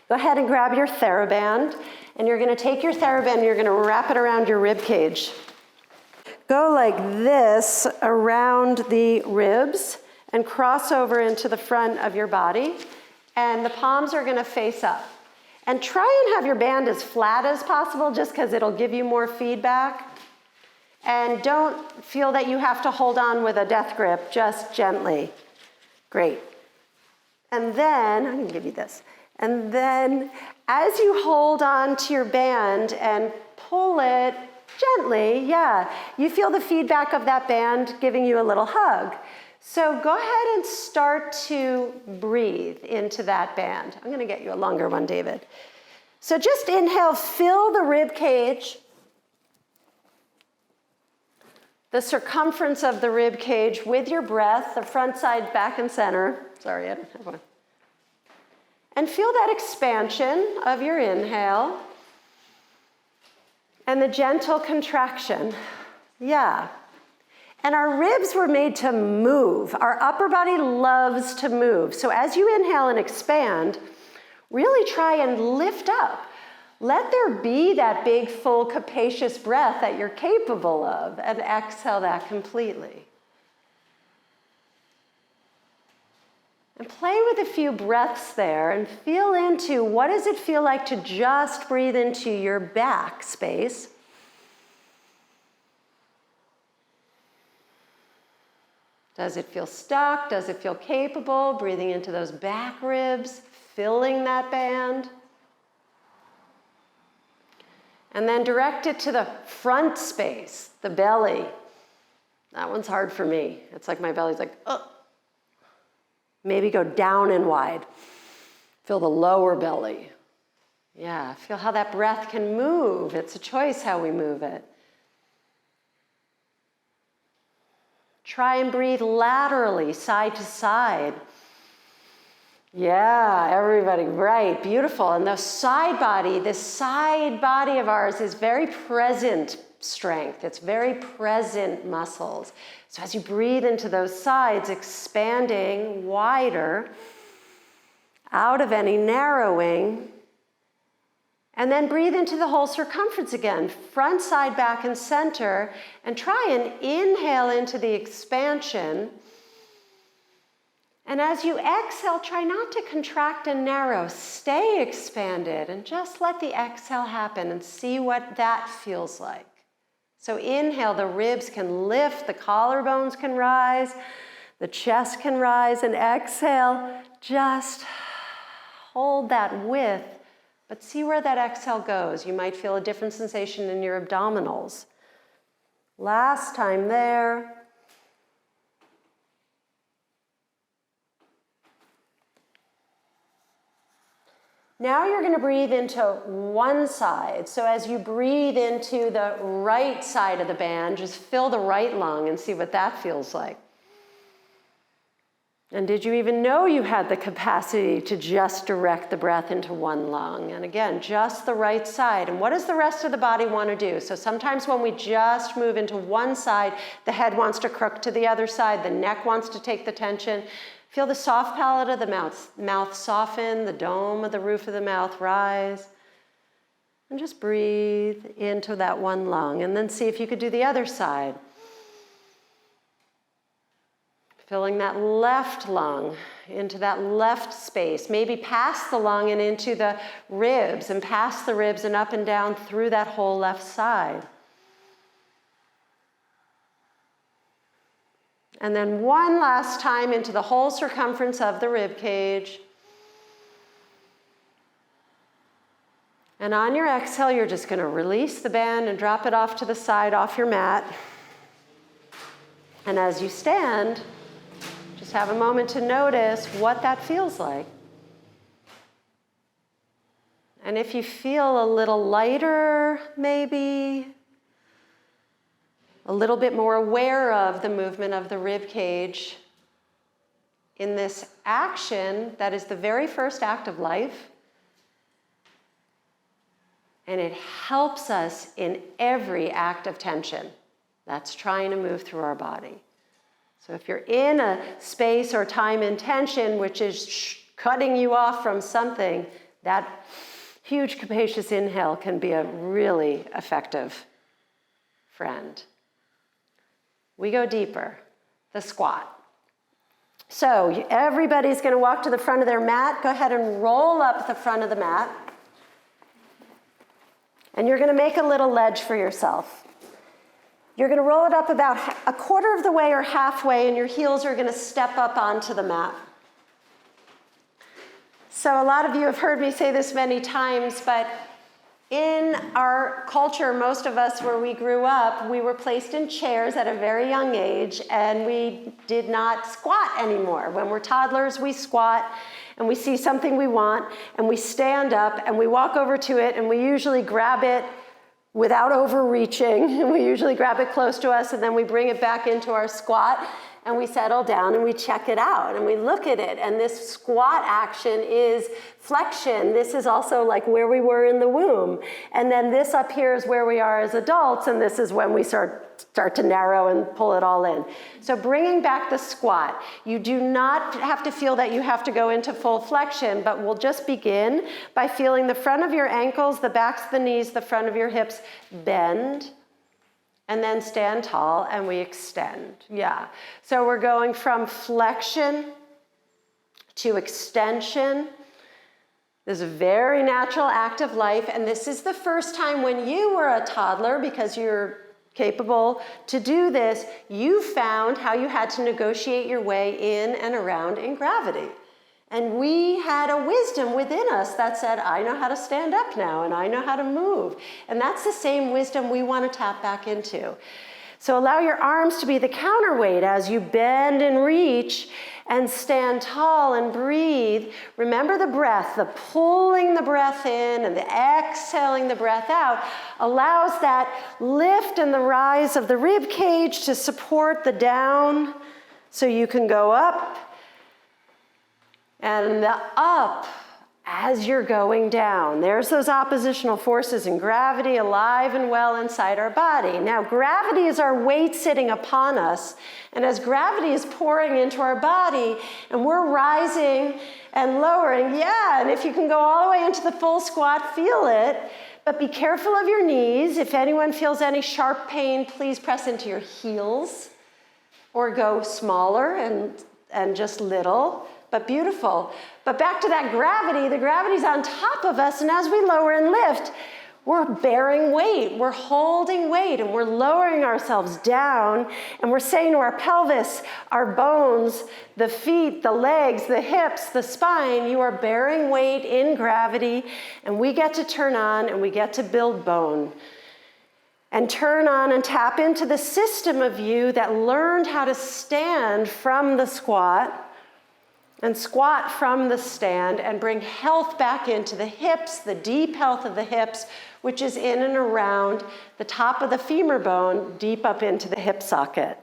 Go ahead and grab your TheraBand, and you're going to take your TheraBand and you're going to wrap it around your rib cage. Go like this around the ribs and cross over into the front of your body, and the palms are going to face up. And try and have your band as flat as possible, just because it'll give you more feedback. And don't feel that you have to hold on with a death grip, just gently. Great. And then, I'm going to give you this. And then as you hold on to your band and pull it gently, you feel the feedback of that band giving you a little hug. So go ahead and start to breathe into that band. I'm going to get you a longer one, David. So just inhale, fill the rib cage, the circumference of the rib cage with your breath, the front, side, back, and center. Sorry, I don't have one. And feel that expansion of your inhale and the gentle contraction. And our ribs were made to move. Our upper body loves to move. So as you inhale and expand, really try and lift up. Let there be that big, full, capacious breath that you're capable of, and exhale that completely. And play with a few breaths there and feel into what does it feel like to just breathe into your back space. Does it feel stuck? Does it feel capable? Breathing into those back ribs, filling that band. And then direct it to the front space, the belly. That one's hard for me. It's like my belly's like, ugh. Maybe go down and wide. Feel the lower belly. Feel how that breath can move. It's a choice how we move it. Try and breathe laterally, side to side. Everybody, right, beautiful. And the side body, this side body of ours is very present strength. It's very present muscles. So as you breathe into those sides, expanding wider, out of any narrowing, and then breathe into the whole circumference again, front, side, back, and center, and try and inhale into the expansion. And as you exhale, try not to contract and narrow. Stay expanded and just let the exhale happen and see what that feels like. So inhale, the ribs can lift, the collarbones can rise, the chest can rise, and exhale, just hold that width, but see where that exhale goes. You might feel a different sensation in your abdominals. Last time there. Now you're going to breathe into one side. So as you breathe into the right side of the band, just fill the right lung and see what that feels like. And did you even know you had the capacity to just direct the breath into one lung? And again, just the right side. And what does the rest of the body want to do? So sometimes when we just move into one side, the head wants to crook to the other side, the neck wants to take the tension. Feel the soft palate of the mouth soften, the dome of the roof of the mouth rise. And just breathe into that one lung. And then see if you could do the other side. Filling that left lung into that left space, maybe past the lung and into the ribs, and past the ribs and up and down through that whole left side. And then one last time into the whole circumference of the rib cage. And on your exhale, you're just going to release the band and drop it off to the side, off your mat. And as you stand, just have a moment to notice what that feels like. And if you feel a little lighter, maybe, a little bit more aware of the movement of the rib cage in this action that is the very first act of life. And it helps us in every act of tension that's trying to move through our body. So if you're in a space or time in tension, which is cutting you off from something, that huge capacious inhale can be a really effective friend. We go deeper, the squat. So everybody's going to walk to the front of their mat. Go ahead and roll up the front of the mat. And you're going to make a little ledge for yourself. You're going to roll it up about a quarter of the way or halfway, and your heels are going to step up onto the mat. So a lot of you have heard me say this many times, but in our culture, most of us where we grew up, we were placed in chairs at a very young age, and we did not squat anymore. When we're toddlers, we squat, and we see something we want, and we stand up, and we walk over to it, and we usually grab it without overreaching. We usually grab it close to us, and then we bring it back into our squat, and we settle down, and we check it out, and we look at it. And this squat action is flexion. This is also like where we were in the womb. And then this up here is where we are as adults, and this is when we start to narrow and pull it all in. So bringing back the squat. You do not have to feel that you have to go into full flexion, but we'll just begin by feeling the front of your ankles, the backs of the knees, the front of your hips bend. And then stand tall, and we extend. Yeah. So we're going from flexion to extension. This is a very natural act of life, and this is the first time when you were a toddler, because you're capable to do this, you found how you had to negotiate your way in and around in gravity. And we had a wisdom within us that said, I know how to stand up now, and I know how to move. And that's the same wisdom we want to tap back into. So allow your arms to be the counterweight as you bend and reach and stand tall and breathe. Remember the breath, the pulling the breath in and the exhaling the breath out allows that lift and the rise of the rib cage to support the down so you can go up. And the up as you're going down. There's those oppositional forces in gravity alive and well inside our body. Now, gravity is our weight sitting upon us. And as gravity is pouring into our body and we're rising and lowering, yeah, and if you can go all the way into the full squat, feel it. But be careful of your knees. If anyone feels any sharp pain, please press into your heels or go smaller and just little. But beautiful. But back to that gravity, the gravity's on top of us, and as we lower and lift, we're bearing weight, we're holding weight, and we're lowering ourselves down, and we're saying to our pelvis, our bones, the feet, the legs, the hips, the spine, you are bearing weight in gravity, and we get to turn on, and we get to build bone. And turn on and tap into the system of you that learned how to stand from the squat, and squat from the stand and bring health back into the hips, the deep health of the hips, which is in and around the top of the femur bone, deep up into the hip socket.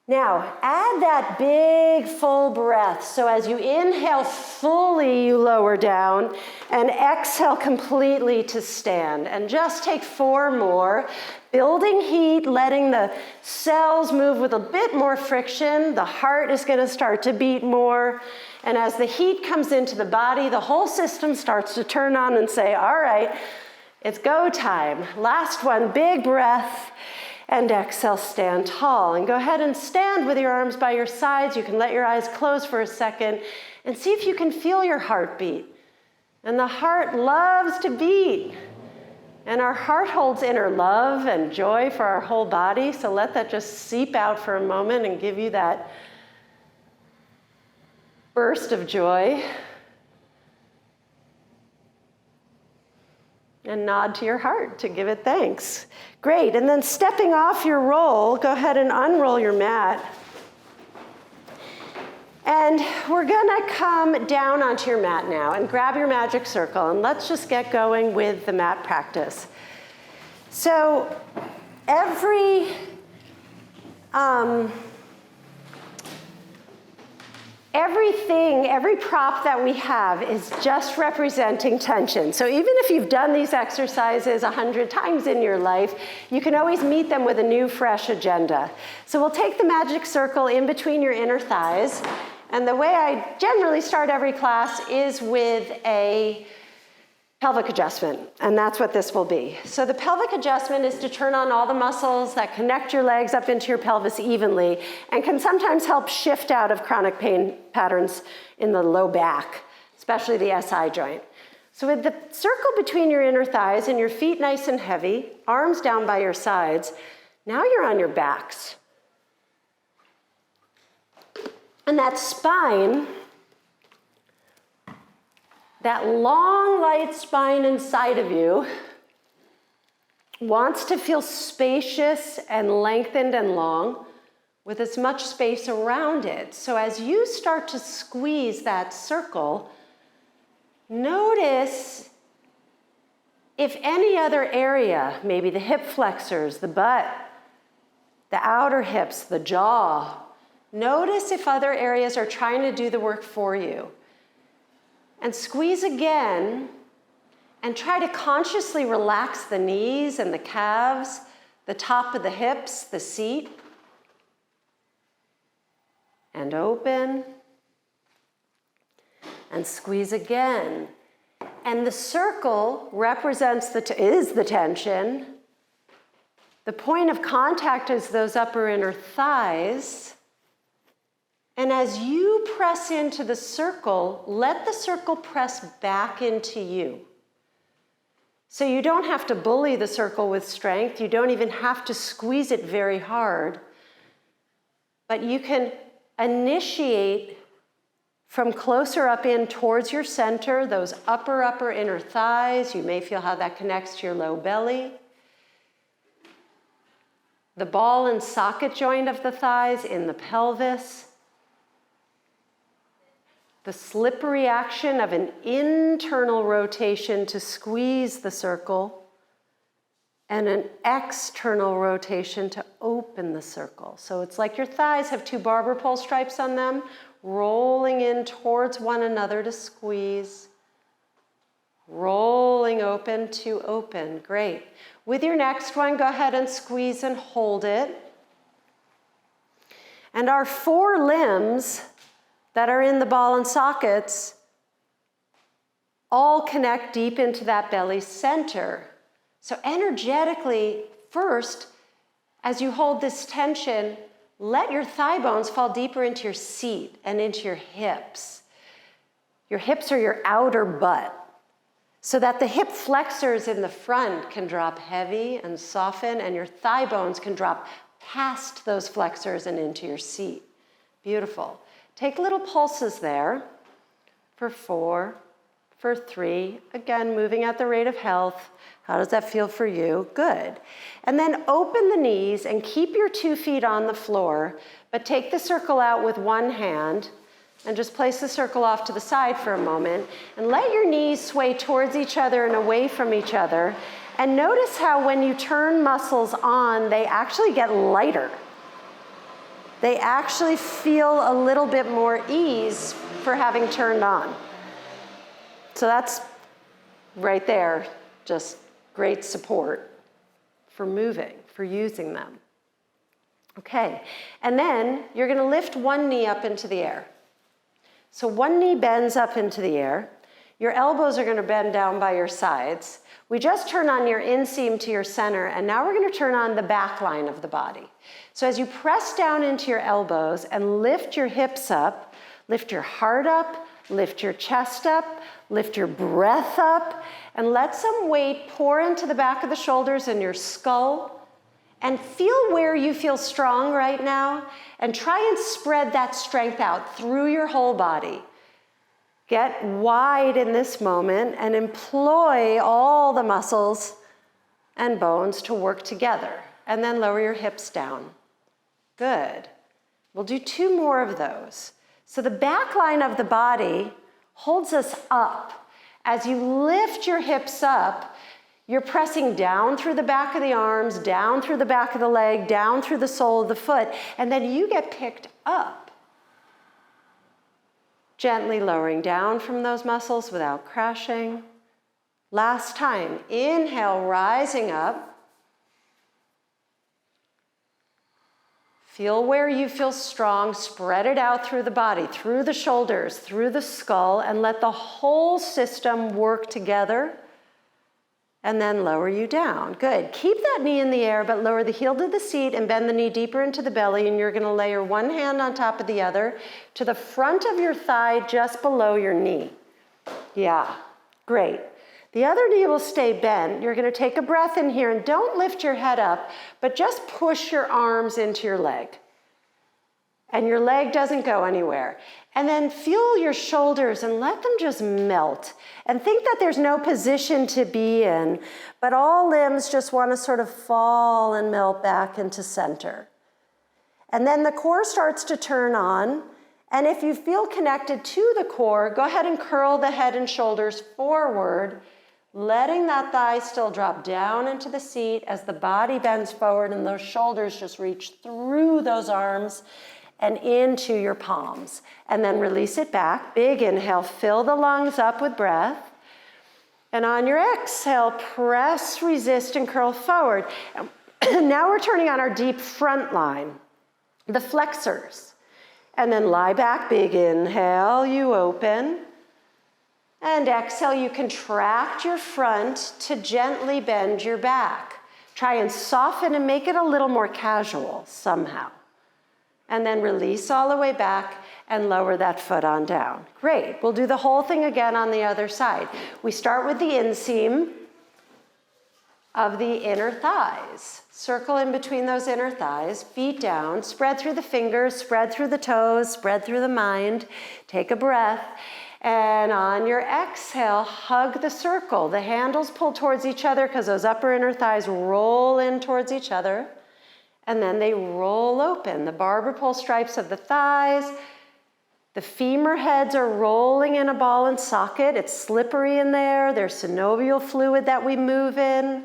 Now, add that big full breath. So as you inhale fully, you lower down, and exhale completely to stand. And just take 4 more. Building heat, letting the cells move with a bit more friction. The heart is going to start to beat more. And as the heat comes into the body, the whole system starts to turn on and say, all right, it's go time. Last one, big breath. And exhale, stand tall. And go ahead and stand with your arms by your sides. You can let your eyes close for a second and see if you can feel your heartbeat. And the heart loves to beat. And our heart holds inner love and joy for our whole body. So let that just seep out for a moment and give you that burst of joy. And nod to your heart to give it thanks. Great, and then stepping off your roll, go ahead and unroll your mat. And we're gonna come down onto your mat now and grab your magic circle, and let's just get going with the mat practice. So every prop that we have is just representing tension. So even if you've done these exercises 100 times in your life, you can always meet them with a new, fresh agenda. So we'll take the magic circle in between your inner thighs. And the way I generally start every class is with a pelvic adjustment, and that's what this will be. So the pelvic adjustment is to turn on all the muscles that connect your legs up into your pelvis evenly and can sometimes help shift out of chronic pain patterns in the low back, especially the SI joint. So with the circle between your inner thighs and your feet nice and heavy, arms down by your sides, now you're on your backs. And that spine, that long, light spine inside of you wants to feel spacious and lengthened and long with as much space around it. So as you start to squeeze that circle, notice if any other area, maybe the hip flexors, the butt, the outer hips, the jaw, notice if other areas are trying to do the work for you. And squeeze again, and try to consciously relax the knees and the calves, the top of the hips, the seat. And open. And squeeze again. And the circle represents is the tension. The point of contact is those upper inner thighs. And as you press into the circle, let the circle press back into you. So you don't have to bully the circle with strength. You don't even have to squeeze it very hard. But you can initiate from closer up in towards your center, those upper inner thighs. You may feel how that connects to your low belly. The ball and socket joint of the thighs in the pelvis. The slippery action of an internal rotation to squeeze the circle and an external rotation to open the circle. So it's like your thighs have two barber pole stripes on them, rolling in towards one another to squeeze, rolling open to open. Great. With your next one, go ahead and squeeze and hold it. And our four limbs that are in the ball and sockets all connect deep into that belly center. So energetically, first, as you hold this tension, let your thigh bones fall deeper into your seat and into your hips. Your hips are your outer butt, so that the hip flexors in the front can drop heavy and soften, and your thigh bones can drop past those flexors and into your seat. Beautiful. Take little pulses there for 4, for 3. Again, moving at the rate of health. How does that feel for you? Good. And then open the knees and keep your 2 feet on the floor, but take the circle out with one hand and just place the circle off to the side for a moment and let your knees sway towards each other and away from each other. And notice how when you turn muscles on, they actually get lighter. They actually feel a little bit more ease for having turned on. So that's right there, just great support for moving, for using them. Okay, and then you're gonna lift one knee up into the air. So one knee bends up into the air. Your elbows are gonna bend down by your sides. We just turn on your inseam to your center, and now we're gonna turn on the back line of the body. So as you press down into your elbows and lift your hips up, lift your heart up, lift your chest up, lift your breath up, and let some weight pour into the back of the shoulders and your skull, and feel where you feel strong right now, and try and spread that strength out through your whole body. Get wide in this moment and employ all the muscles and bones to work together. And then lower your hips down. Good. We'll do 2 more of those. So the back line of the body holds us up. As you lift your hips up, You're pressing down through the back of the arms, down through the back of the leg, down through the sole of the foot, and then you get picked up. Gently lowering down from those muscles without crashing. Last time, inhale, rising up. Feel where you feel strong, spread it out through the body, through the shoulders, through the skull, and let the whole system work together. And then lower you down. Good. Keep that knee in the air, but lower the heel to the seat and bend the knee deeper into the belly, and you're going to layer one hand on top of the other to the front of your thigh just below your knee. Yeah, great. The other knee will stay bent. You're going to take a breath in here and don't lift your head up, but just push your arms into your leg. And your leg doesn't go anywhere. And then feel your shoulders and let them just melt. And think that there's no position to be in, but all limbs just want to sort of fall and melt back into center. And then the core starts to turn on. And if you feel connected to the core, go ahead and curl the head and shoulders forward, letting that thigh still drop down into the seat as the body bends forward and those shoulders just reach through those arms and into your palms. And then release it back. Big inhale, fill the lungs up with breath. And on your exhale, press, resist, and curl forward. And now we're turning on our deep front line, the flexors. And then lie back, big inhale, you open. And exhale, you contract your front to gently bend your back. Try and soften and make it a little more casual somehow. And then release all the way back and lower that foot on down. Great. We'll do the whole thing again on the other side. We start with the inseam of the inner thighs. Circle in between those inner thighs, feet down, spread through the fingers, spread through the toes, spread through the mind. Take a breath. And on your exhale, hug the circle. The handles pull towards each other because those upper inner thighs roll in towards each other. And then they roll open. The barber pole stripes of the thighs. The femur heads are rolling in a ball and socket. It's slippery in there. There's synovial fluid that we move in.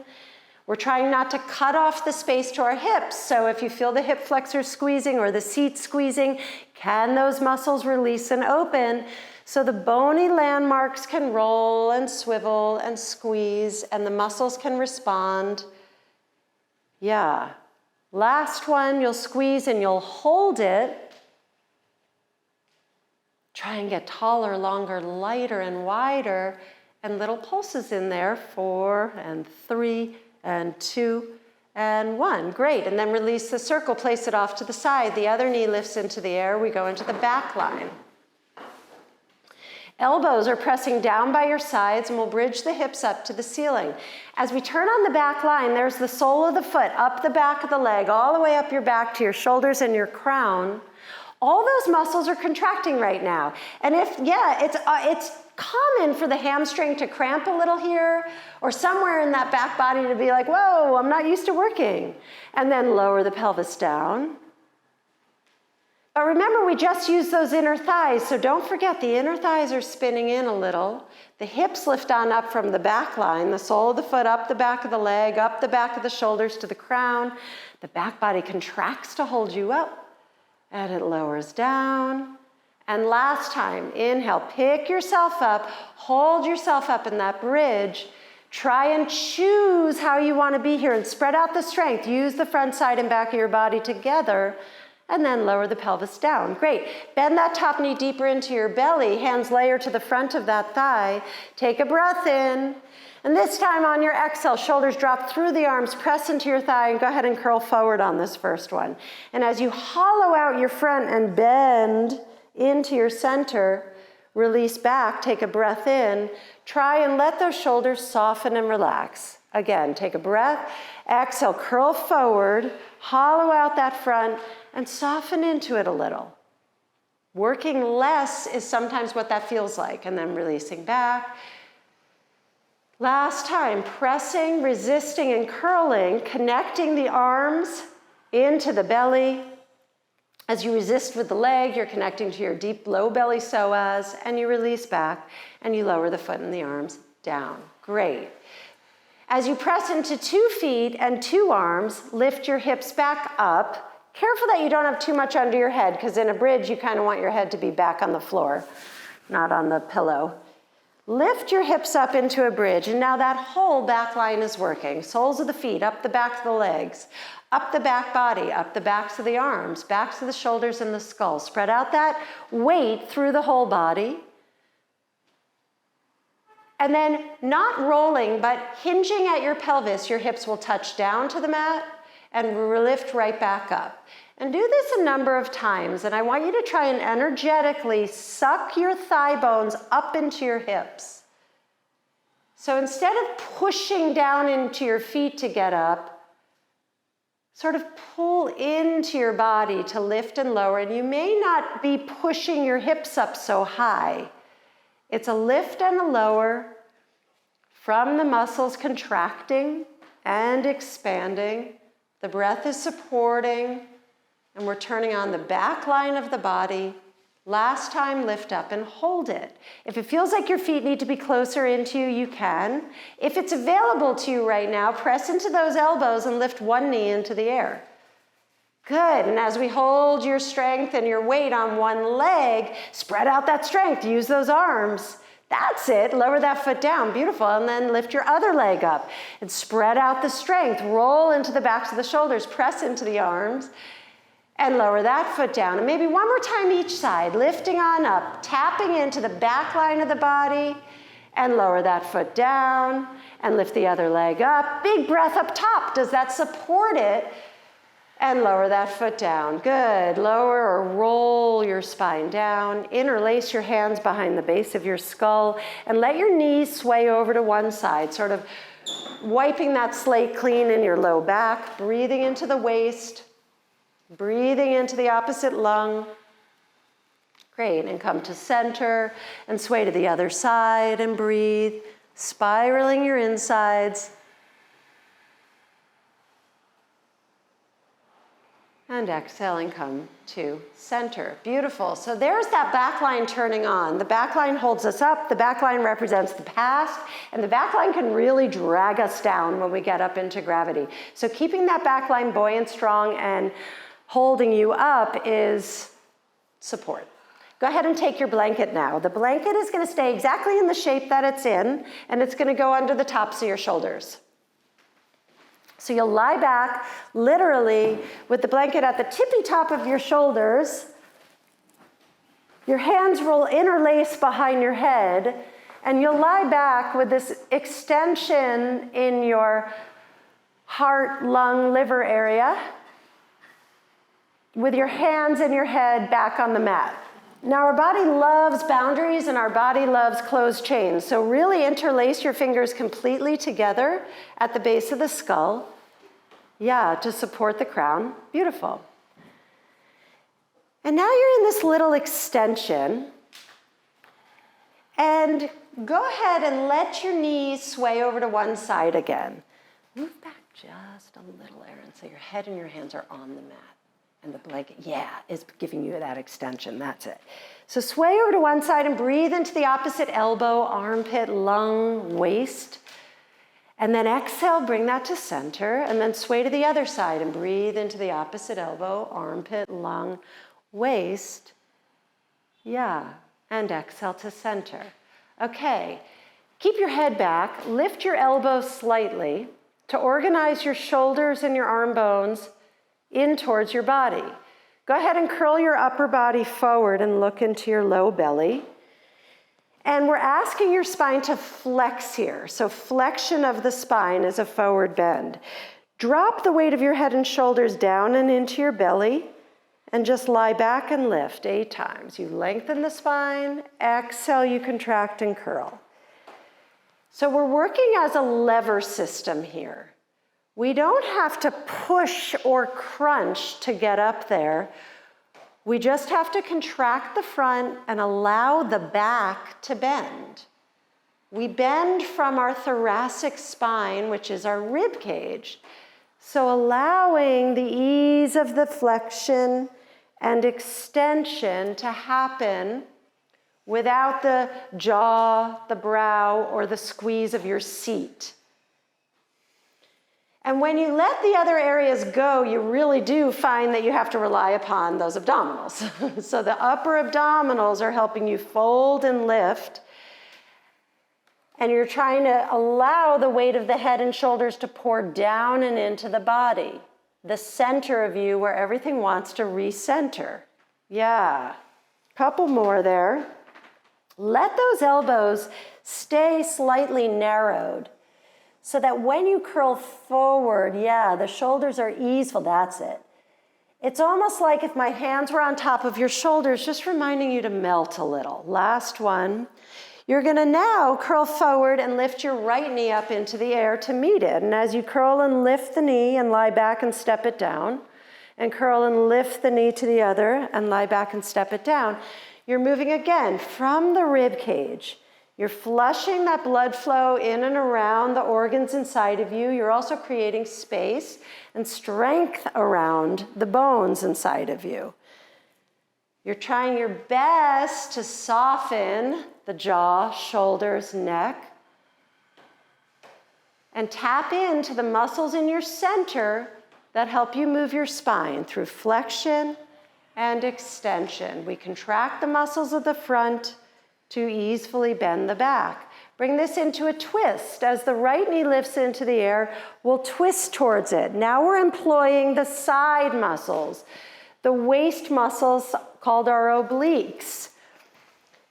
We're trying not to cut off the space to our hips. So if you feel the hip flexors squeezing or the seat squeezing, can those muscles release and open so the bony landmarks can roll and swivel and squeeze and the muscles can respond? Yeah. Last one, you'll squeeze and you'll hold it. Try and get taller, longer, lighter, and wider. And little pulses in there, 4 and 3 and 2 and 1. Great. And then release the circle, place it off to the side. The other knee lifts into the air. We go into the back line. Elbows are pressing down by your sides and we'll bridge the hips up to the ceiling. As we turn on the back line, there's the sole of the foot up the back of the leg, all the way up your back to your shoulders and your crown. All those muscles are contracting right now. And it's common for the hamstring to cramp a little here or somewhere in that back body to be like, whoa, I'm not used to working. And then lower the pelvis down. But remember, we just used those inner thighs, so don't forget the inner thighs are spinning in a little. The hips lift on up from the back line, the sole of the foot up the back of the leg, up the back of the shoulders to the crown. The back body contracts to hold you up, and it lowers down. And last time, inhale, pick yourself up, hold yourself up in that bridge. Try and choose how you want to be here and spread out the strength. Use the front side and back of your body together. And then lower the pelvis down. Great. Bend that top knee deeper into your belly. Hands layer to the front of that thigh. Take a breath in. And this time on your exhale, shoulders drop through the arms, press into your thigh, and go ahead and curl forward on this first one. And as you hollow out your front and bend into your center, release back, take a breath in. Try and let those shoulders soften and relax. Again, take a breath. Exhale, curl forward, hollow out that front, and soften into it a little. Working less is sometimes what that feels like, and then releasing back. Last time, pressing, resisting, and curling, connecting the arms into the belly. As you resist with the leg, you're connecting to your deep low belly psoas, and you release back, and you lower the foot and the arms down. Great. As you press into 2 feet and 2 arms, lift your hips back up. Careful that you don't have too much under your head, because in a bridge, you kind of want your head to be back on the floor, not on the pillow. Lift your hips up into a bridge, and now that whole back line is working. Soles of the feet, up the backs of the legs, up the back body, up the backs of the arms, backs of the shoulders and the skull. Spread out that weight through the whole body. And then not rolling, but hinging at your pelvis, your hips will touch down to the mat and lift right back up. And do this a number of times, and I want you to try and energetically suck your thigh bones up into your hips. So instead of pushing down into your feet to get up, sort of pull into your body to lift and lower, and you may not be pushing your hips up so high. It's a lift and a lower from the muscles contracting and expanding. The breath is supporting. And we're turning on the back line of the body. Last time, lift up and hold it. If it feels like your feet need to be closer into you, you can. If it's available to you right now, press into those elbows and lift one knee into the air. Good, and as we hold your strength and your weight on one leg, spread out that strength, use those arms. That's it, lower that foot down, beautiful, and then lift your other leg up and spread out the strength. Roll into the backs of the shoulders, press into the arms, and lower that foot down. And maybe one more time each side, lifting on up, tapping into the back line of the body, and lower that foot down, and lift the other leg up. Big breath up top. Does that support it? And lower that foot down. Good. Lower or roll your spine down. Interlace your hands behind the base of your skull, and let your knees sway over to one side, sort of wiping that slate clean in your low back, breathing into the waist, breathing into the opposite lung. Great, and come to center and sway to the other side and breathe, spiraling your insides. And exhale and come to center. Beautiful. So there's that back line turning on. The back line holds us up. The back line represents the past. And the back line can really drag us down when we get up into gravity. So keeping that back line buoyant, strong, and holding you up is support. Go ahead and take your blanket now. The blanket is going to stay exactly in the shape that it's in, and it's going to go under the tops of your shoulders. So you'll lie back, literally, with the blanket at the tippy top of your shoulders. Your hands will interlace behind your head, and you'll lie back with this extension in your heart, lung, liver area, with your hands and your head back on the mat. Now, our body loves boundaries and our body loves closed chains. So really interlace your fingers completely together at the base of the skull. Yeah, to support the crown. Beautiful. And now you're in this little extension. And go ahead and let your knees sway over to one side again. Move back just a little, Erin, so your head and your hands are on the mat. And the blanket, is giving you that extension. That's it. So sway over to one side and breathe into the opposite elbow, armpit, lung, waist. And then exhale, bring that to center. And then sway to the other side and breathe into the opposite elbow, armpit, lung, waist. And exhale to center. Okay. Keep your head back. Lift your elbows slightly to organize your shoulders and your arm bones in towards your body. Go ahead and curl your upper body forward and look into your low belly. And we're asking your spine to flex here. So flexion of the spine is a forward bend. Drop the weight of your head and shoulders down and into your belly, and just lie back and lift 8 times. You lengthen the spine, exhale, you contract and curl. So we're working as a lever system here. We don't have to push or crunch to get up there. We just have to contract the front and allow the back to bend. We bend from our thoracic spine, which is our rib cage. So allowing the ease of the flexion and extension to happen without the jaw, the brow, or the squeeze of your seat. And when you let the other areas go, you really do find that you have to rely upon those abdominals. So the upper abdominals are helping you fold and lift. And you're trying to allow the weight of the head and shoulders to pour down and into the body, the center of you where everything wants to recenter. Yeah, couple more there. Let those elbows stay slightly narrowed so that when you curl forward, yeah, the shoulders are easeful, that's it. It's almost like if my hands were on top of your shoulders, just reminding you to melt a little. Last one. You're gonna now curl forward and lift your right knee up into the air to meet it. And as you curl and lift the knee and lie back and step it down, and curl and lift the knee to the other and lie back and step it down, you're moving again from the rib cage. You're flushing that blood flow in and around the organs inside of you. You're also creating space and strength around the bones inside of you. You're trying your best to soften the jaw, shoulders, neck, and tap into the muscles in your center that help you move your spine through flexion and extension. We contract the muscles of the front to easily bend the back. Bring this into a twist. As the right knee lifts into the air, we'll twist towards it. Now we're employing the side muscles, the waist muscles called our obliques.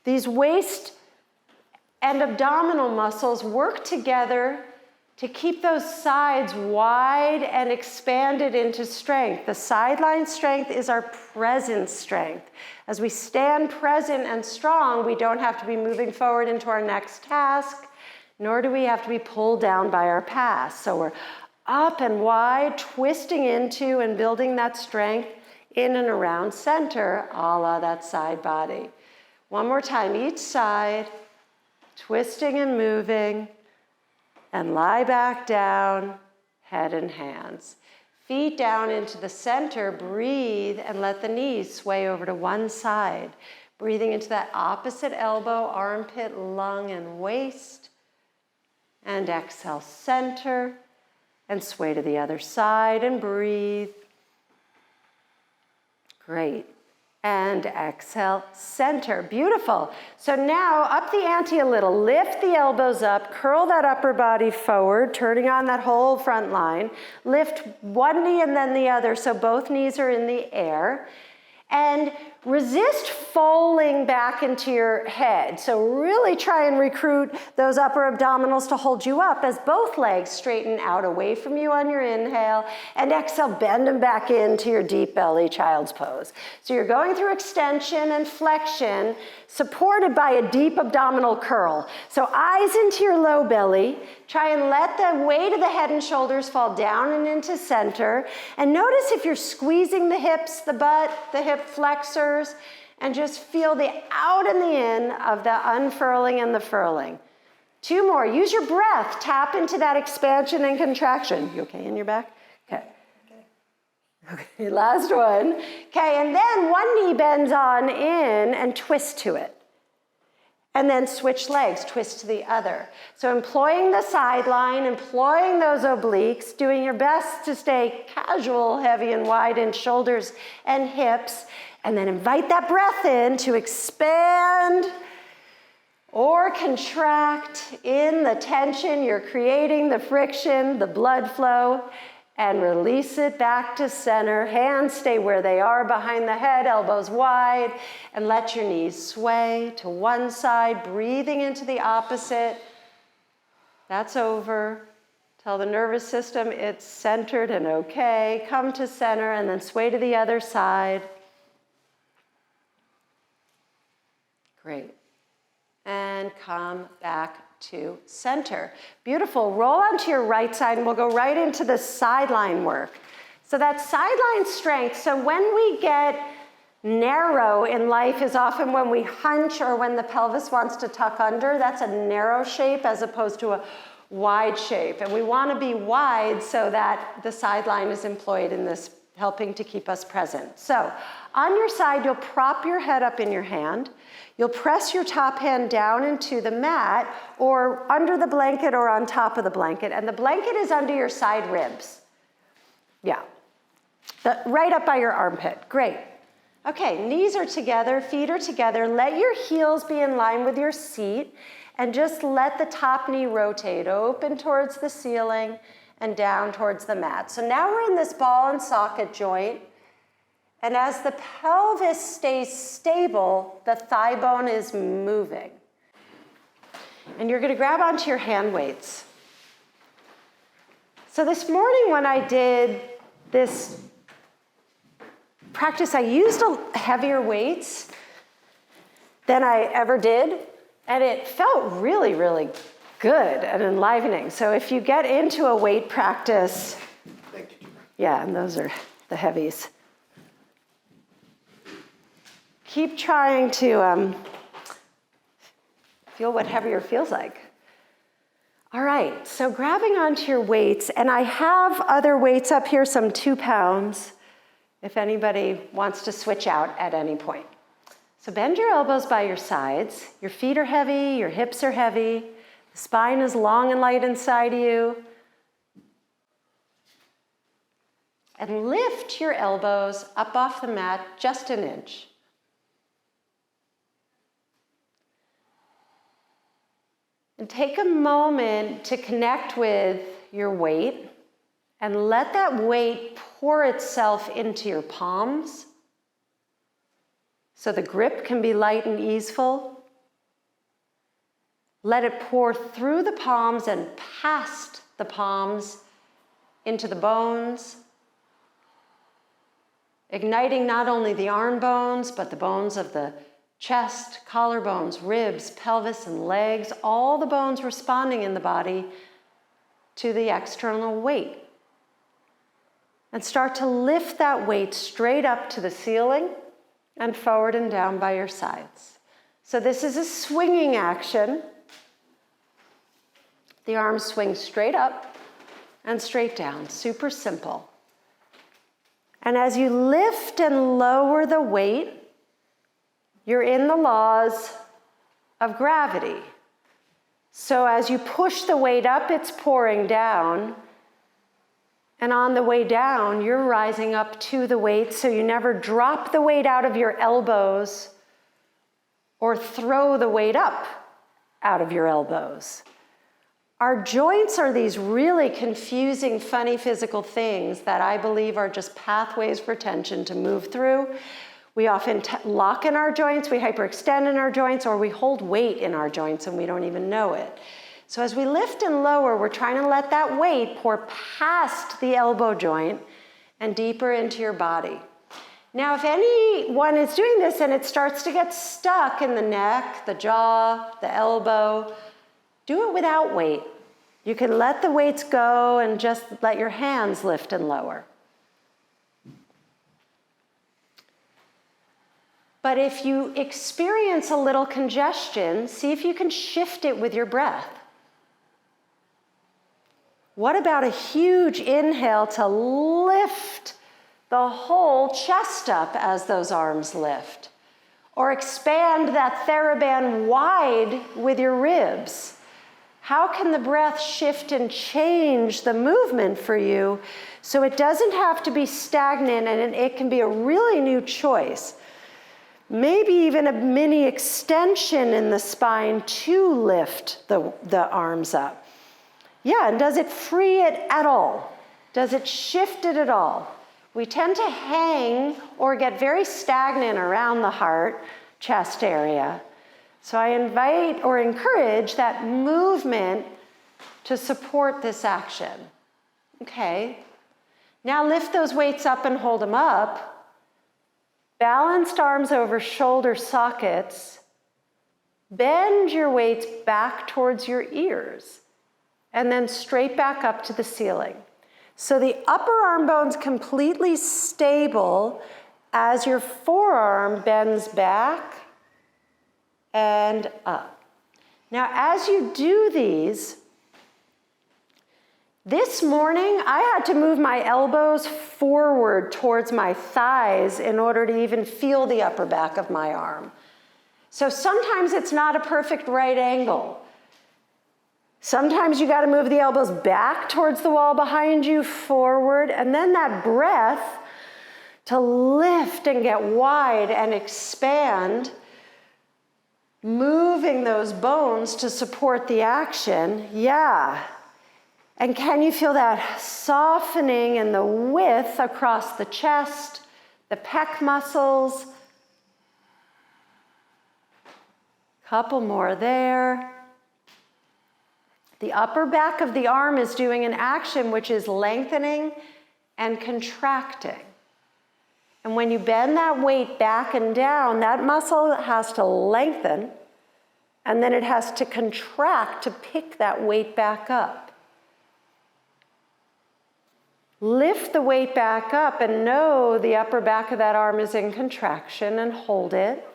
These waist and abdominal muscles work together to keep those sides wide and expanded into strength. The sideline strength is our present strength. As we stand present and strong, we don't have to be moving forward into our next task, nor do we have to be pulled down by our past. So we're up and wide, twisting into and building that strength in and around center, a la that side body. One more time, each side, twisting and moving, and lie back down, head and hands. Feet down into the center, breathe, and let the knees sway over to one side. Breathing into that opposite elbow, armpit, lung, and waist. And exhale, center, and sway to the other side, and breathe. Great. And exhale, center. Beautiful. So now up the ante a little. Lift the elbows up, curl that upper body forward, turning on that whole front line. Lift one knee and then the other so both knees are in the air. And resist folding back into your head. So really try and recruit those upper abdominals to hold you up as both legs straighten out away from you on your inhale, and exhale, bend them back into your deep belly child's pose. So you're going through extension and flexion supported by a deep abdominal curl. So eyes into your low belly. Try and let the weight of the head and shoulders fall down and into center. And notice if you're squeezing the hips, the butt, the hip flexors, and just feel the out and the in of the unfurling and the furling. Two more. Use your breath. Tap into that expansion and contraction. You okay in your back? Okay. Okay, last one. Okay, and then one knee bends on in and twist to it. And then switch legs, twist to the other. So employing the sideline, employing those obliques, doing your best to stay casual, heavy and wide in shoulders and hips, and then invite that breath in to expand or contract in the tension. You're creating the friction, the blood flow, and release it back to center. Hands stay where they are behind the head, elbows wide, and let your knees sway to one side, breathing into the opposite. That's over. Tell the nervous system it's centered and okay. Come to center and then sway to the other side. Great. And come back to center. Beautiful. Roll onto your right side and we'll go right into the sideline work. So that sideline strength, so when we get narrow in life is often when we hunch or when the pelvis wants to tuck under. That's a narrow shape as opposed to a wide shape. And we want to be wide so that the sideline is employed in this helping to keep us present. So on your side, you'll prop your head up in your hand. You'll press your top hand down into the mat or under the blanket or on top of the blanket. And the blanket is under your side ribs. Yeah, right up by your armpit. Great. Okay, knees are together, feet are together. Let your heels be in line with your seat and just let the top knee rotate, open towards the ceiling and down towards the mat. So now we're in this ball and socket joint. And as the pelvis stays stable, the thigh bone is moving. And you're going to grab onto your hand weights. So this morning when I did this practice, I used heavier weights than I ever did. And it felt really, really good and enlivening. So if you get into a weight practice, yeah, and those are the heavies. Keep trying to feel what heavier feels like. All right, so grabbing onto your weights, and I have other weights up here, some 2 pounds, if anybody wants to switch out at any point. So bend your elbows by your sides. Your feet are heavy, your hips are heavy, the spine is long and light inside you. And lift your elbows up off the mat just an inch. And take a moment to connect with your weight and let that weight pour itself into your palms so the grip can be light and easeful. Let it pour through the palms and past the palms into the bones, igniting not only the arm bones, but the bones of the chest, collarbones, ribs, pelvis, and legs, all the bones responding in the body to the external weight. And start to lift that weight straight up to the ceiling and forward and down by your sides. So this is a swinging action. The arms swing straight up and straight down, super simple. And as you lift and lower the weight, you're in the laws of gravity. So as you push the weight up, it's pouring down. And on the way down, you're rising up to the weight, so you never drop the weight out of your elbows or throw the weight up out of your elbows. Our joints are these really confusing, funny physical things that I believe are just pathways for tension to move through. We often lock in our joints, we hyperextend in our joints, or we hold weight in our joints and we don't even know it. So as we lift and lower, we're trying to let that weight pour past the elbow joint and deeper into your body. Now, if anyone is doing this and it starts to get stuck in the neck, the jaw, the elbow, do it without weight. You can let the weights go and just let your hands lift and lower. But if you experience a little congestion, see if you can shift it with your breath. What about a huge inhale to lift the whole chest up as those arms lift? Or expand that TheraBand wide with your ribs. How can the breath shift and change the movement for you so it doesn't have to be stagnant and it can be a really new choice? Maybe even a mini extension in the spine to lift the arms up. Yeah, and does it free it at all? Does it shift it at all? We tend to hang or get very stagnant around the heart, chest area. So I invite or encourage that movement to support this action. Okay, now lift those weights up and hold them up. Balanced arms over shoulder sockets. Bend your weights back towards your ears and then straight back up to the ceiling. So the upper arm bone's completely stable as your forearm bends back and up. Now, as you do these, This morning, I had to move my elbows forward towards my thighs in order to even feel the upper back of my arm. So sometimes it's not a perfect right angle. Sometimes you got to move the elbows back towards the wall behind you, forward, and then that breath to lift and get wide and expand, moving those bones to support the action. Yeah. And can you feel that softening in the width across the chest, the pec muscles? Couple more there. The upper back of the arm is doing an action which is lengthening and contracting. And when you bend that weight back and down, that muscle has to lengthen, and then it has to contract to pick that weight back up. Lift the weight back up and know the upper back of that arm is in contraction, and hold it.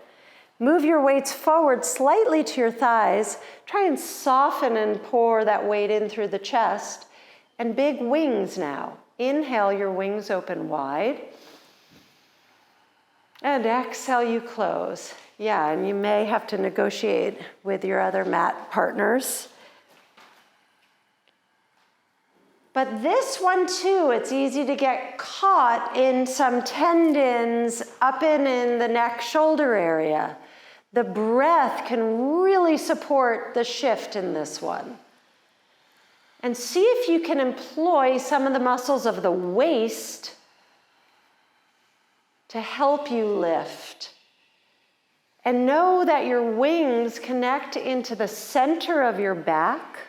Move your weights forward slightly to your thighs. Try and soften and pour that weight in through the chest. And big wings now. Inhale, your wings open wide. And exhale, you close. Yeah, and you may have to negotiate with your other mat partners. But this one too, it's easy to get caught in some tendons up in the neck shoulder area. The breath can really support the shift in this one. And see if you can employ some of the muscles of the waist to help you lift. And know that your wings connect into the center of your back,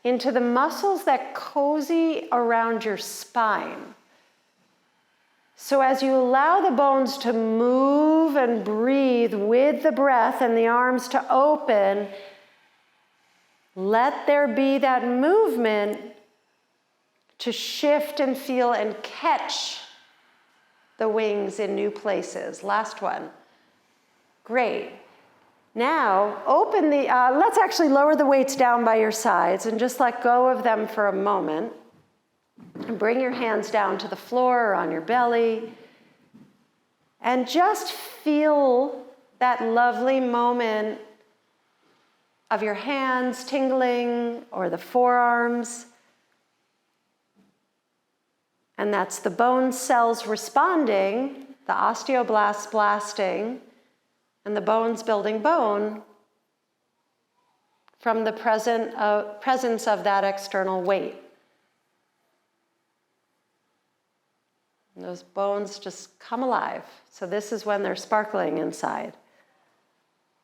into the muscles that cozy around your spine. So as you allow the bones to move and breathe with the breath and the arms to open, let there be that movement to shift and feel and catch the wings in new places. Last one. Great. Now, open the, let's actually lower the weights down by your sides and just let go of them for a moment. And bring your hands down to the floor or on your belly. And just feel that lovely moment of your hands tingling or the forearms. And that's the bone cells responding, the osteoblasts blasting, and the bones building bone from the presence of that external weight. And those bones just come alive. So this is when they're sparkling inside.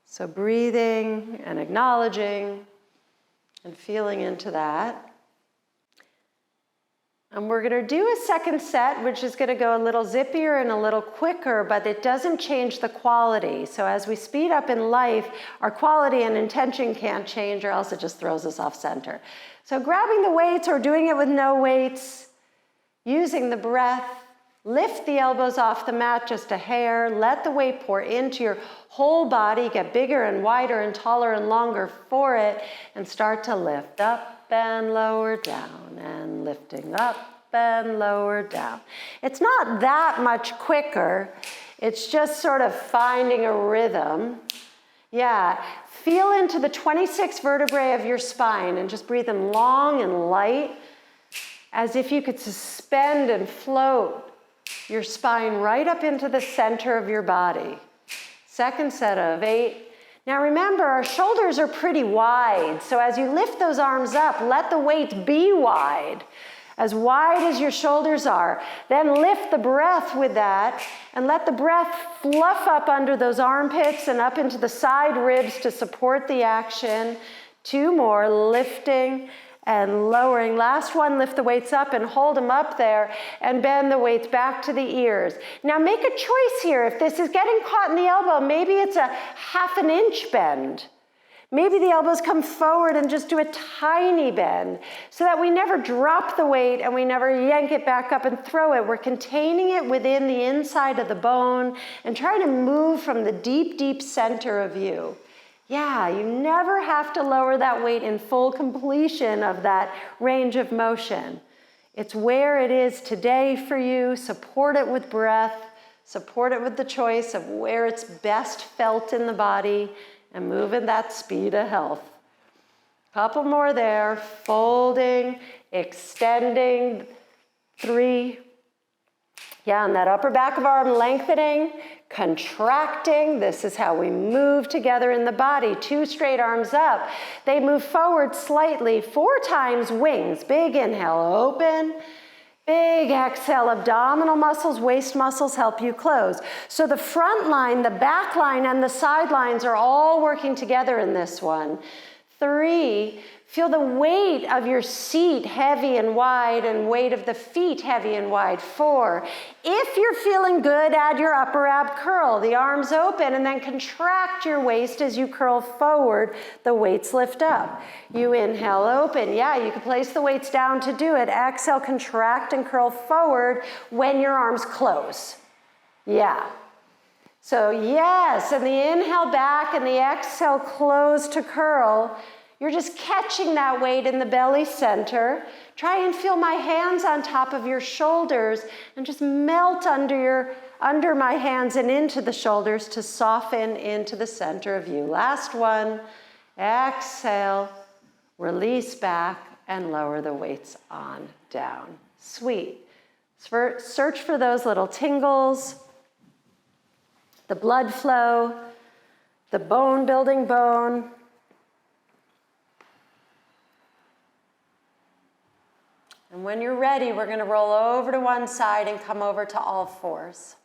So breathing and acknowledging and feeling into that. And we're going to do a second set, which is going to go a little zippier and a little quicker, but it doesn't change the quality. So as we speed up in life, our quality and intention can't change, or else it just throws us off center. So grabbing the weights or doing it with no weights, using the breath, lift the elbows off the mat just a hair, let the weight pour into your whole body, get bigger and wider and taller and longer for it, and start to lift up and lower down, and lifting up and lower down. It's not that much quicker. It's just sort of finding a rhythm. Yeah, feel into the 26 vertebrae of your spine and just breathe them long and light, as if you could suspend and float your spine right up into the center of your body. Second set of 8. Now remember, our shoulders are pretty wide, so as you lift those arms up, let the weight be wide as your shoulders are. Then lift the breath with that, and let the breath fluff up under those armpits and up into the side ribs to support the action. 2 more, lifting and lowering. Last one, lift the weights up and hold them up there and bend the weights back to the ears. Now make a choice here. If this is getting caught in the elbow, maybe it's a 1/2 inch bend. Maybe the elbows come forward and just do a tiny bend so that we never drop the weight and we never yank it back up and throw it. We're containing it within the inside of the bone and trying to move from the deep, deep center of you. Yeah, you never have to lower that weight in full completion of that range of motion. It's where it is today for you. Support it with breath. Support it with the choice of where it's best felt in the body, and move at that speed of health. Couple more there. Folding, extending. 3. Yeah, and that upper back of arm lengthening, contracting. This is how we move together in the body. 2 straight arms up. They move forward slightly. 4 times wings. Big inhale, open. Big exhale, abdominal muscles, waist muscles help you close. So the front line, the back line, and the side lines are all working together in this one. 3, feel the weight of your seat heavy and wide, and weight of the feet heavy and wide. 4, if you're feeling good, add your upper ab curl. The arms open, and then contract your waist as you curl forward. The weights lift up. You inhale, open. Yeah, you can place the weights down to do it. Exhale, contract and curl forward when your arms close. Yeah. So yes, and the inhale back and the exhale close to curl. You're just catching that weight in the belly center. Try and feel my hands on top of your shoulders and just melt under my hands and into the shoulders to soften into the center of you. Last one. Exhale, release back and lower the weights on down. Sweet. Search for those little tingles, the blood flow, the bone building bone. And when you're ready, we're going to roll over to one side and come over to all fours.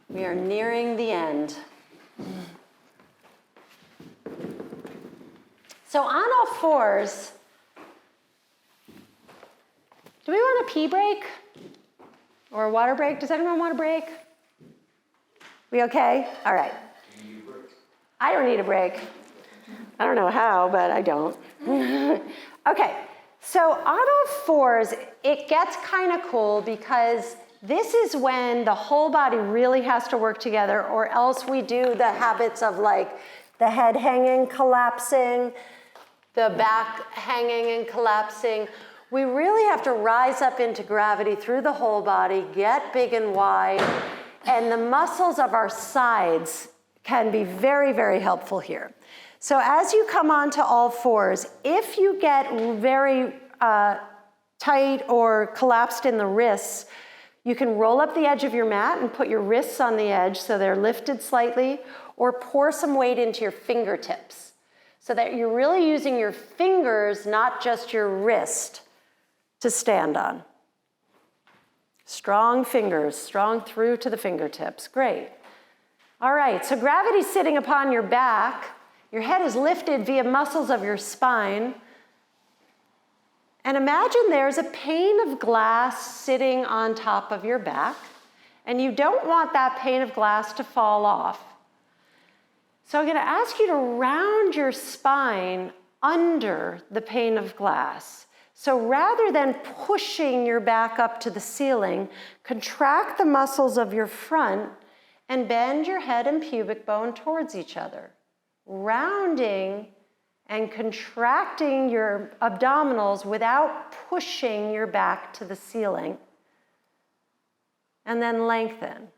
We are nearing the end. So on all fours, do we want a pee break? Or a water break? Does anyone want a break? We okay? All right. I don't need a break. I don't know how, but I don't. Okay, so on all fours, it gets kind of cool because this is when the whole body really has to work together, or else we do the habits of like the head hanging, collapsing, the back hanging and collapsing. We really have to rise up into gravity through the whole body, get big and wide, and the muscles of our sides can be very, very helpful here. So as you come onto all fours, if you get very tight or collapsed in the wrists, you can roll up the edge of your mat and put your wrists on the edge so they're lifted slightly, or pour some weight into your fingertips so that you're really using your fingers, not just your wrist, to stand on. Strong fingers, strong through to the fingertips. Great. All right, so gravity's sitting upon your back. Your head is lifted via muscles of your spine. And imagine there's a pane of glass sitting on top of your back, and you don't want that pane of glass to fall off. So I'm going to ask you to round your spine under the pane of glass. So rather than pushing your back up to the ceiling, contract the muscles of your front and bend your head and pubic bone towards each other. Rounding and contracting your abdominals without pushing your back to the ceiling. And then lengthen.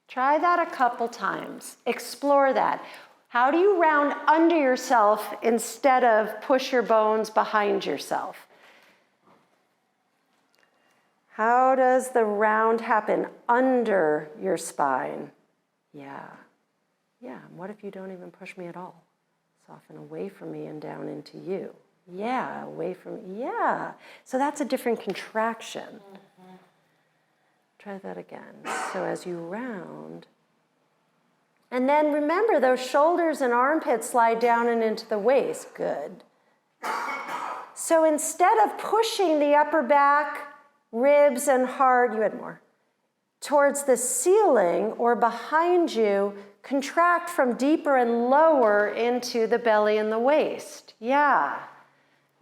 Try that a couple times. Explore that. How do you round under yourself instead of push your bones behind yourself? How does the round happen under your spine? Yeah. Yeah, and what if you don't even push me at all? Soften away from me and down into you. Yeah, away from, yeah. So that's a different contraction. Mm-hmm. Try that again. So as you round, and then remember those shoulders and armpits slide down and into the waist. Good. So instead of pushing the upper back, ribs and heart, you had more, towards the ceiling or behind you, contract from deeper and lower into the belly and the waist. Yeah.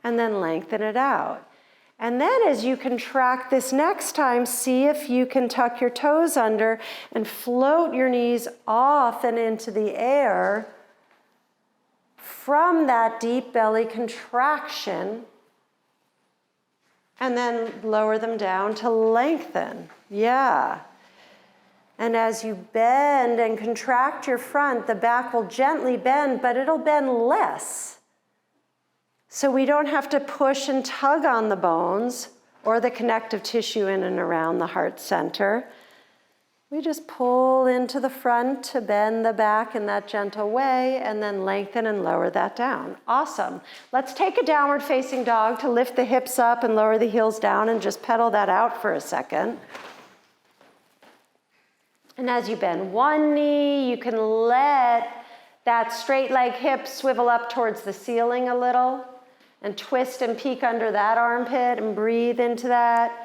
And then lengthen it out. And then as you contract this next time, see if you can tuck your toes under and float your knees off and into the air from that deep belly contraction. And then lower them down to lengthen. Yeah. And as you bend and contract your front, the back will gently bend, but it'll bend less. So we don't have to push and tug on the bones or the connective tissue in and around the heart center. We just pull into the front to bend the back in that gentle way and then lengthen and lower that down. Awesome. Let's take a downward facing dog to lift the hips up and lower the heels down and just pedal that out for a second. And as you bend one knee, you can let that straight leg hip swivel up towards the ceiling a little and twist and peek under that armpit and breathe into that.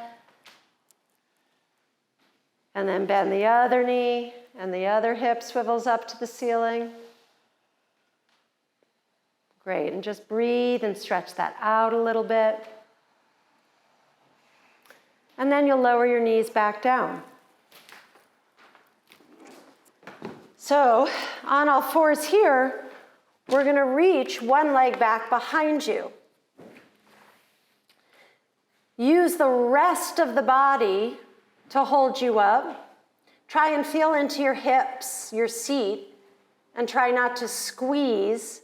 And then bend the other knee and the other hip swivels up to the ceiling. Great, and just breathe and stretch that out a little bit. And then you'll lower your knees back down. So on all fours here, we're going to reach one leg back behind you. Use the rest of the body to hold you up. Try and feel into your hips, your seat, and try not to squeeze.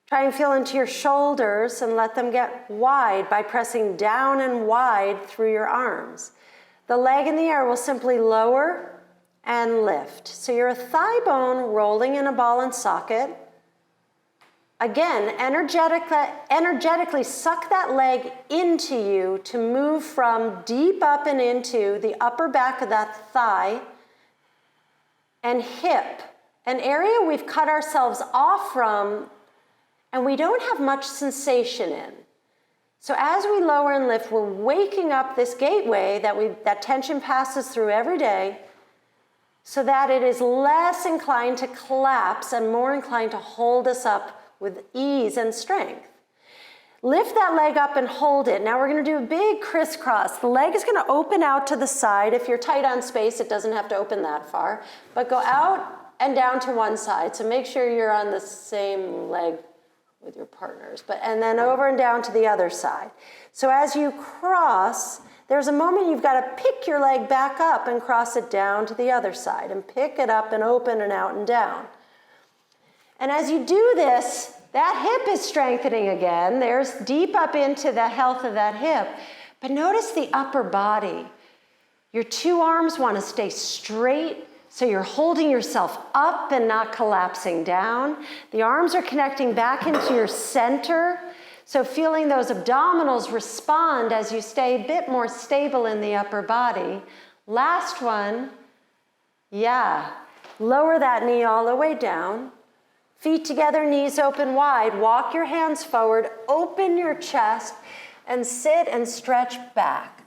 Try and feel into your shoulders and let them get wide by pressing down and wide through your arms. The leg in the air will simply lower and lift. So you're a thigh bone rolling in a ball and socket. Again, energetically suck that leg into you to move from deep up and into the upper back of that thigh and hip, an area we've cut ourselves off from and we don't have much sensation in. So as we lower and lift, we're waking up this gateway that tension passes through every day so that it is less inclined to collapse and more inclined to hold us up with ease and strength. Lift that leg up and hold it. Now we're going to do a big crisscross. The leg is going to open out to the side. If you're tight on space, it doesn't have to open that far, but go out and down to one side. So make sure you're on the same leg with your partners, and then over and down to the other side. So as you cross, there's a moment you've got to pick your leg back up and cross it down to the other side and pick it up and open and out and down. And as you do this, that hip is strengthening again. There's deep up into the health of that hip. But notice the upper body. Your two arms want to stay straight, so you're holding yourself up and not collapsing down. The arms are connecting back into your center. So feeling those abdominals respond as you stay a bit more stable in the upper body. Last one. Yeah. Lower that knee all the way down. Feet together, knees open wide. Walk your hands forward, open your chest, and sit and stretch back.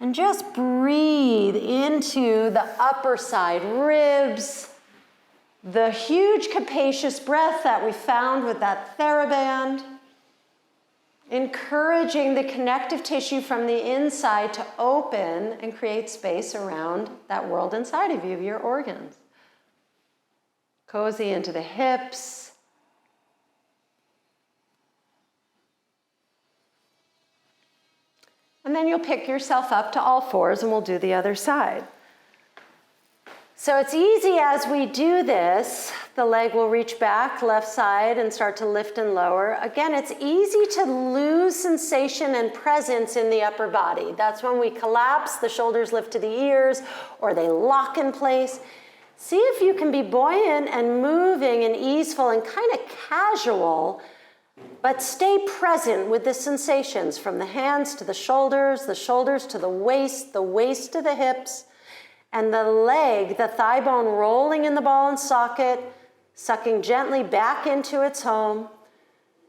And just breathe into the upper side ribs, the huge capacious breath that we found with that TheraBand, encouraging the connective tissue from the inside to open and create space around that world inside of you, your organs. Cozy into the hips. And then you'll pick yourself up to all fours and we'll do the other side. So it's easy as we do this, the leg will reach back, left side, and start to lift and lower. Again, it's easy to lose sensation and presence in the upper body. That's when we collapse, the shoulders lift to the ears, or they lock in place. See if you can be buoyant and moving and easeful and kind of casual, but stay present with the sensations from the hands to the shoulders to the waist to the hips, and the leg, the thigh bone rolling in the ball and socket, sucking gently back into its home,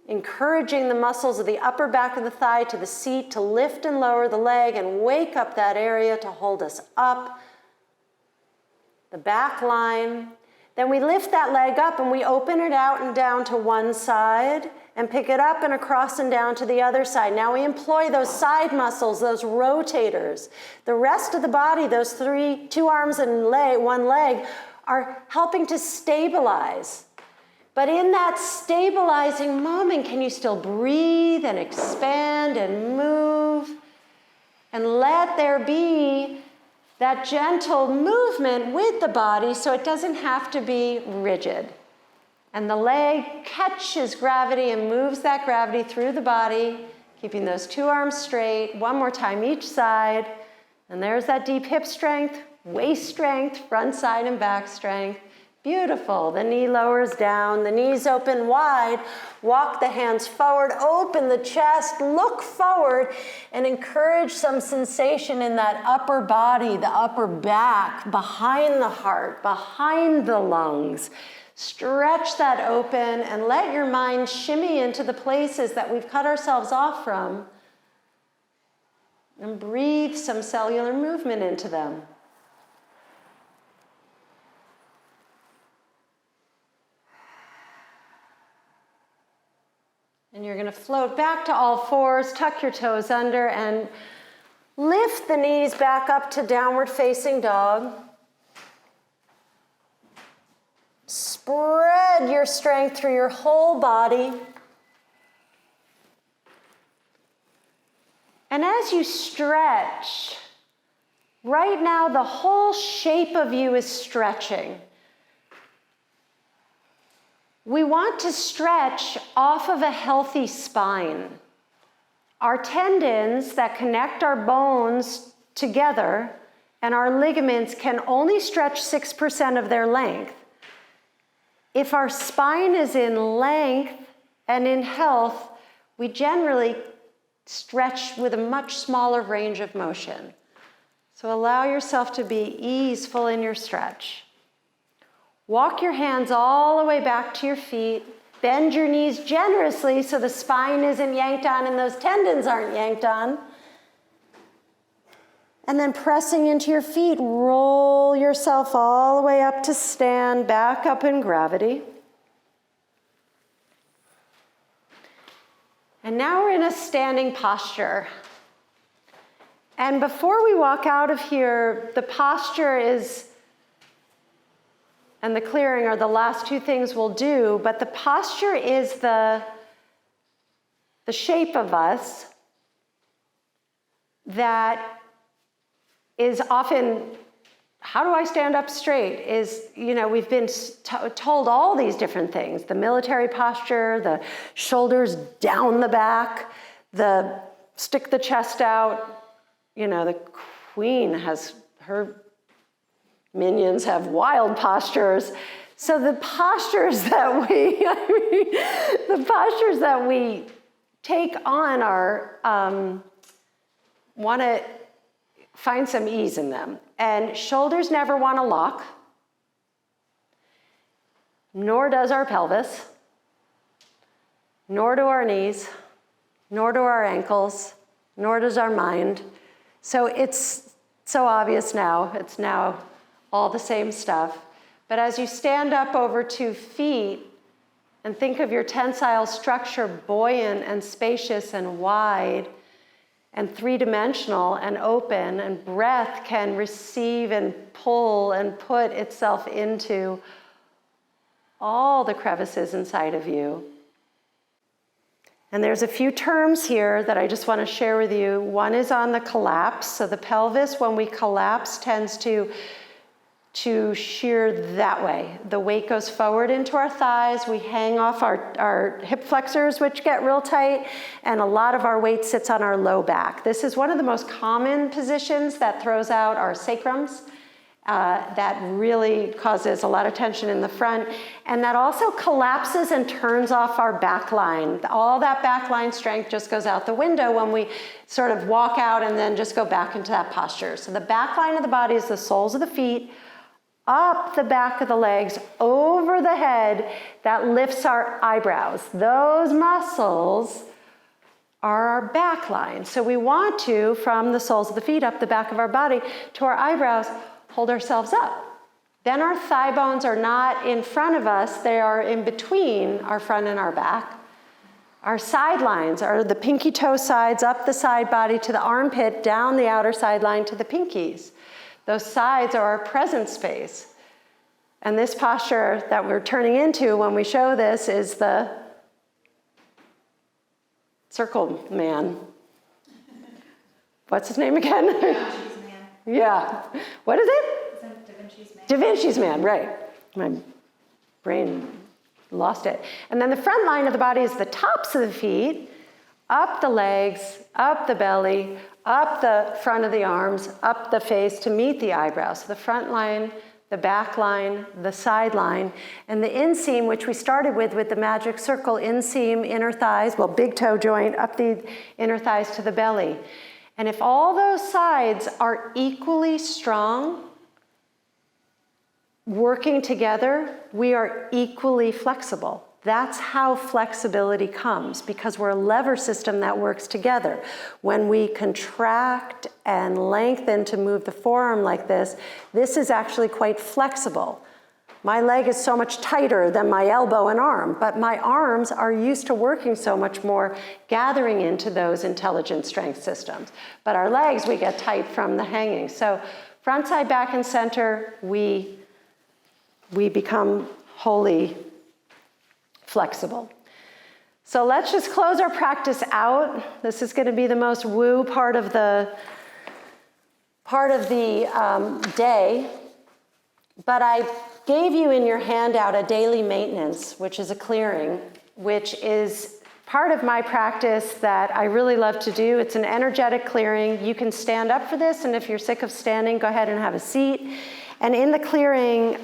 encouraging the muscles of the upper back of the thigh to the seat to lift and lower the leg and wake up that area to hold us up. The back line. Then we lift that leg up and we open it out and down to one side and pick it up and across and down to the other side. Now we employ those side muscles, those rotators. The rest of the body, those two arms and one leg, are helping to stabilize. But in that stabilizing moment, can you still breathe and expand and move? And let there be that gentle movement with the body so it doesn't have to be rigid. And the leg catches gravity and moves that gravity through the body, keeping those two arms straight. One more time each side. And there's that deep hip strength, waist strength, front side and back strength. Beautiful. The knee lowers down, the knees open wide. Walk the hands forward, open the chest, look forward, and encourage some sensation in that upper body, the upper back, behind the heart, behind the lungs. Stretch that open and let your mind shimmy into the places that we've cut ourselves off from. And breathe some cellular movement into them. And you're going to float back to all fours, tuck your toes under, and lift the knees back up to downward facing dog. Spread your strength through your whole body. And as you stretch, right now the whole shape of you is stretching. We want to stretch off of a healthy spine. Our tendons that connect our bones together and our ligaments can only stretch 6% of their length. If our spine is in length and in health, we generally stretch with a much smaller range of motion. So allow yourself to be easeful in your stretch. Walk your hands all the way back to your feet. Bend your knees generously so the spine isn't yanked on and those tendons aren't yanked on. And then pressing into your feet, roll yourself all the way up to stand, back up in gravity. And now we're in a standing posture. And before we walk out of here, the posture and the clearing are the last two things we'll do, but the posture is the shape of us that is often, how do I stand up straight? We've been told all these different things. The military posture, the shoulders down the back, the stick the chest out. The queen her minions have wild postures. So the postures that we take on are, want to find some ease in them. And shoulders never want to lock, nor does our pelvis, nor do our knees, nor do our ankles, nor does our mind. So it's so obvious now. It's now all the same stuff. But as you stand up over 2 feet and think of your tensile structure buoyant and spacious and wide and three-dimensional and open, and breath can receive and pull and put itself into all the crevices inside of you. And there's a few terms here that I just want to share with you. One is on the collapse. So the pelvis, when we collapse, tends to shear that way. The weight goes forward into our thighs. We hang off our hip flexors, which get real tight, and a lot of our weight sits on our low back. This is one of the most common positions that throws out our sacrums. That really causes a lot of tension in the front, and that also collapses and turns off our back line. All that back line strength just goes out the window when we sort of walk out and then just go back into that posture. So the back line of the body is the soles of the feet, up the back of the legs, over the head, that lifts our eyebrows. Those muscles are our back line. So we want to, from the soles of the feet up the back of our body to our eyebrows, hold ourselves up. Then our thigh bones are not in front of us, they are in between our front and our back. Our sidelines are the pinky toe sides up the side body to the armpit, down the outer sideline to the pinkies. Those sides are our present space. And this posture that we're turning into when we show this is the circle man. What's his name again? Da Vinci's man. Yeah. What is it? Isn't Da Vinci's man? Da Vinci's man, right. My brain lost it. And then the front line of the body is the tops of the feet, up the legs, up the belly, up the front of the arms, up the face to meet the eyebrows. So the front line, the back line, the side line, and the inseam, which we started with the magic circle, inseam, inner thighs, well, big toe joint, up the inner thighs to the belly. And if all those sides are equally strong, working together, we are equally flexible. That's how flexibility comes, because we're a lever system that works together. When we contract and lengthen to move the forearm like this is actually quite flexible. My leg is so much tighter than my elbow and arm, but my arms are used to working so much more, gathering into those intelligent strength systems. But our legs, we get tight from the hanging. So front, side, back, and center, we become wholly flexible. So let's just close our practice out. This is going to be the most woo part of the day. But I gave you in your handout a daily maintenance, which is a clearing, which is part of my practice that I really love to do. It's an energetic clearing. You can stand up for this, and if you're sick of standing, go ahead and have a seat. And in the clearing,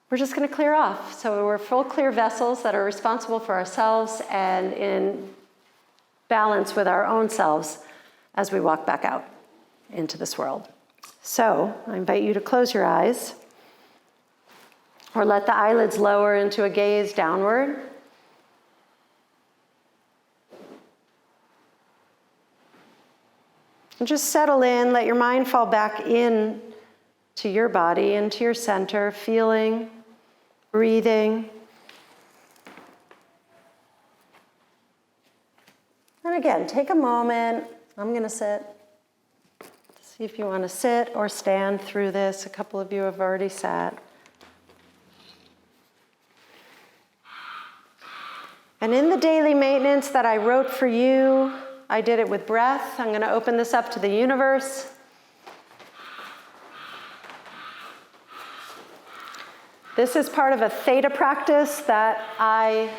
we're just going to clear off. So we're full clear vessels that are responsible for ourselves and in balance with our own selves as we walk back out into this world. So I invite you to close your eyes or let the eyelids lower into a gaze downward. And just settle in, let your mind fall back in to your body, into your center, feeling, breathing. And again, take a moment. I'm going to sit. See if you want to sit or stand through this. A couple of you have already sat. And in the daily maintenance that I wrote for you, I did it with breath. I'm going to open this up to the universe. This is part of a theta practice that I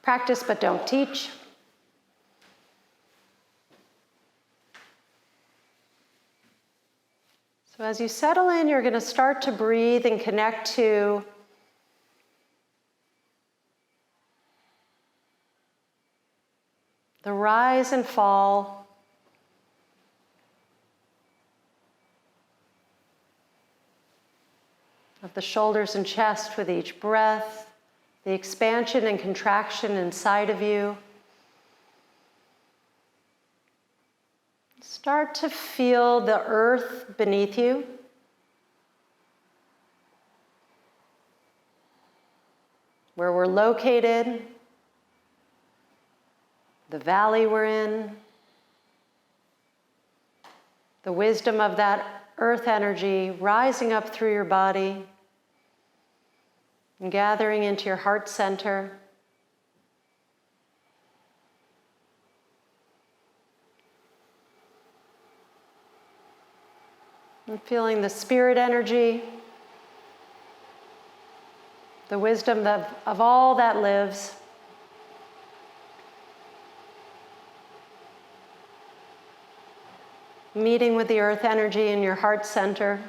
practice but don't teach. So as you settle in, you're going to start to breathe and connect to the rise and fall of the shoulders and chest with each breath, the expansion and contraction inside of you. Start to feel the earth beneath you. Where we're located, the valley we're in, the wisdom of that earth energy rising up through your body and gathering into your heart center. And feeling the spirit energy, the wisdom of all that lives. Meeting with the earth energy in your heart center.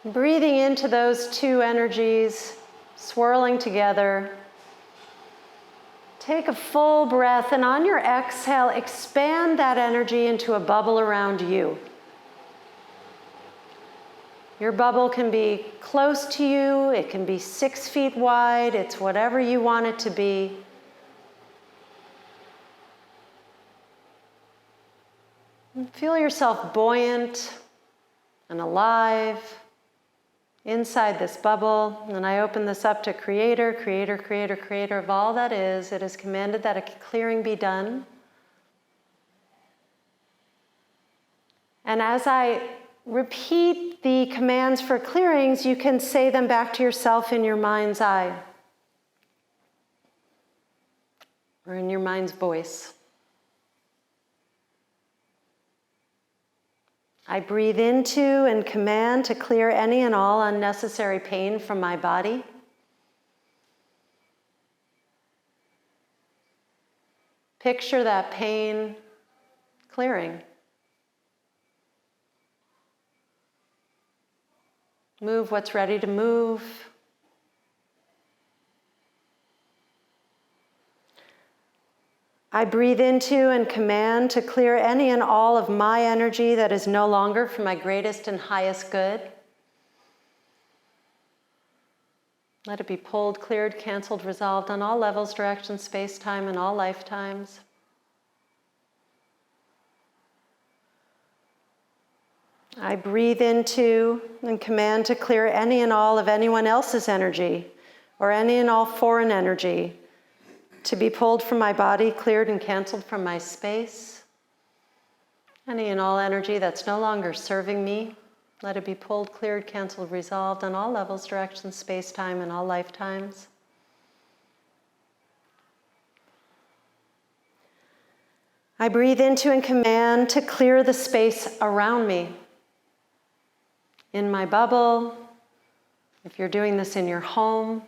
Breathing into those two energies, swirling together. Take a full breath, and on your exhale, expand that energy into a bubble around you. Your bubble can be close to you, it can be 6 feet wide, it's whatever you want it to be. Feel yourself buoyant and alive inside this bubble. And I open this up to Creator, Creator, Creator, Creator of all that is. It is commanded that a clearing be done. And as I repeat the commands for clearings, you can say them back to yourself in your mind's eye or in your mind's voice. I breathe into and command to clear any and all unnecessary pain from my body. Picture that pain clearing. Move what's ready to move. I breathe into and command to clear any and all of my energy that is no longer for my greatest and highest good. Let it be pulled, cleared, canceled, resolved on all levels, directions, space, time, and all lifetimes. I breathe into and command to clear any and all of anyone else's energy or any and all foreign energy to be pulled from my body, cleared and canceled from my space. Any and all energy that's no longer serving me, let it be pulled, cleared, canceled, resolved on all levels, directions, space, time, and all lifetimes. I breathe into and command to clear the space around me. In my bubble, if you're doing this in your home,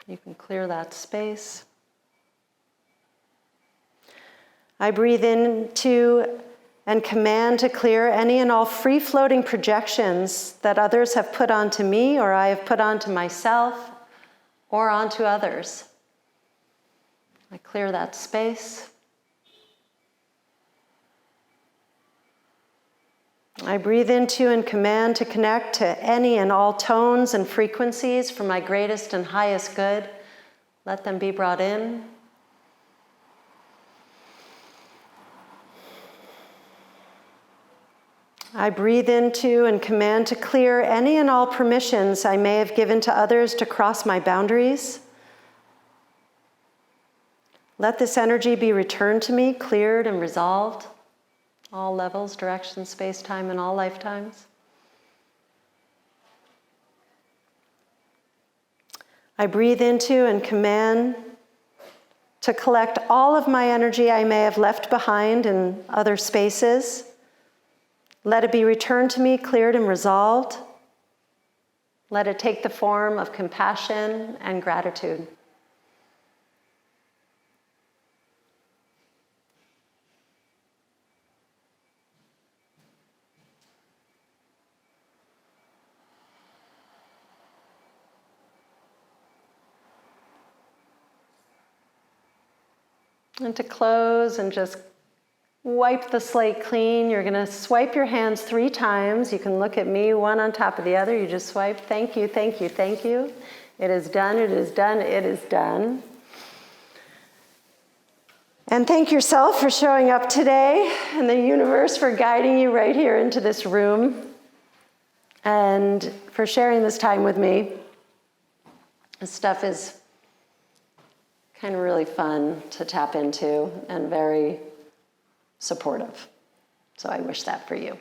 you can clear that space. I breathe into and command to clear any and all free-floating projections that others have put onto me or I have put onto myself or onto others. I clear that space. I breathe into and command to connect to any and all tones and frequencies for my greatest and highest good. Let them be brought in. I breathe into and command to clear any and all permissions I may have given to others to cross my boundaries. Let this energy be returned to me, cleared and resolved. All levels, directions, space, time, and all lifetimes. I breathe into and command to collect all of my energy I may have left behind in other spaces. Let it be returned to me, cleared and resolved. Let it take the form of compassion and gratitude. And to close and just wipe the slate clean, you're going to swipe your hands 3 times. You can look at me, one on top of the other. You just swipe. Thank you, thank you, thank you. It is done, it is done, it is done. And thank yourself for showing up today and the universe for guiding you right here into this room and for sharing this time with me. This stuff is kind of really fun to tap into and very supportive. So I wish that for you.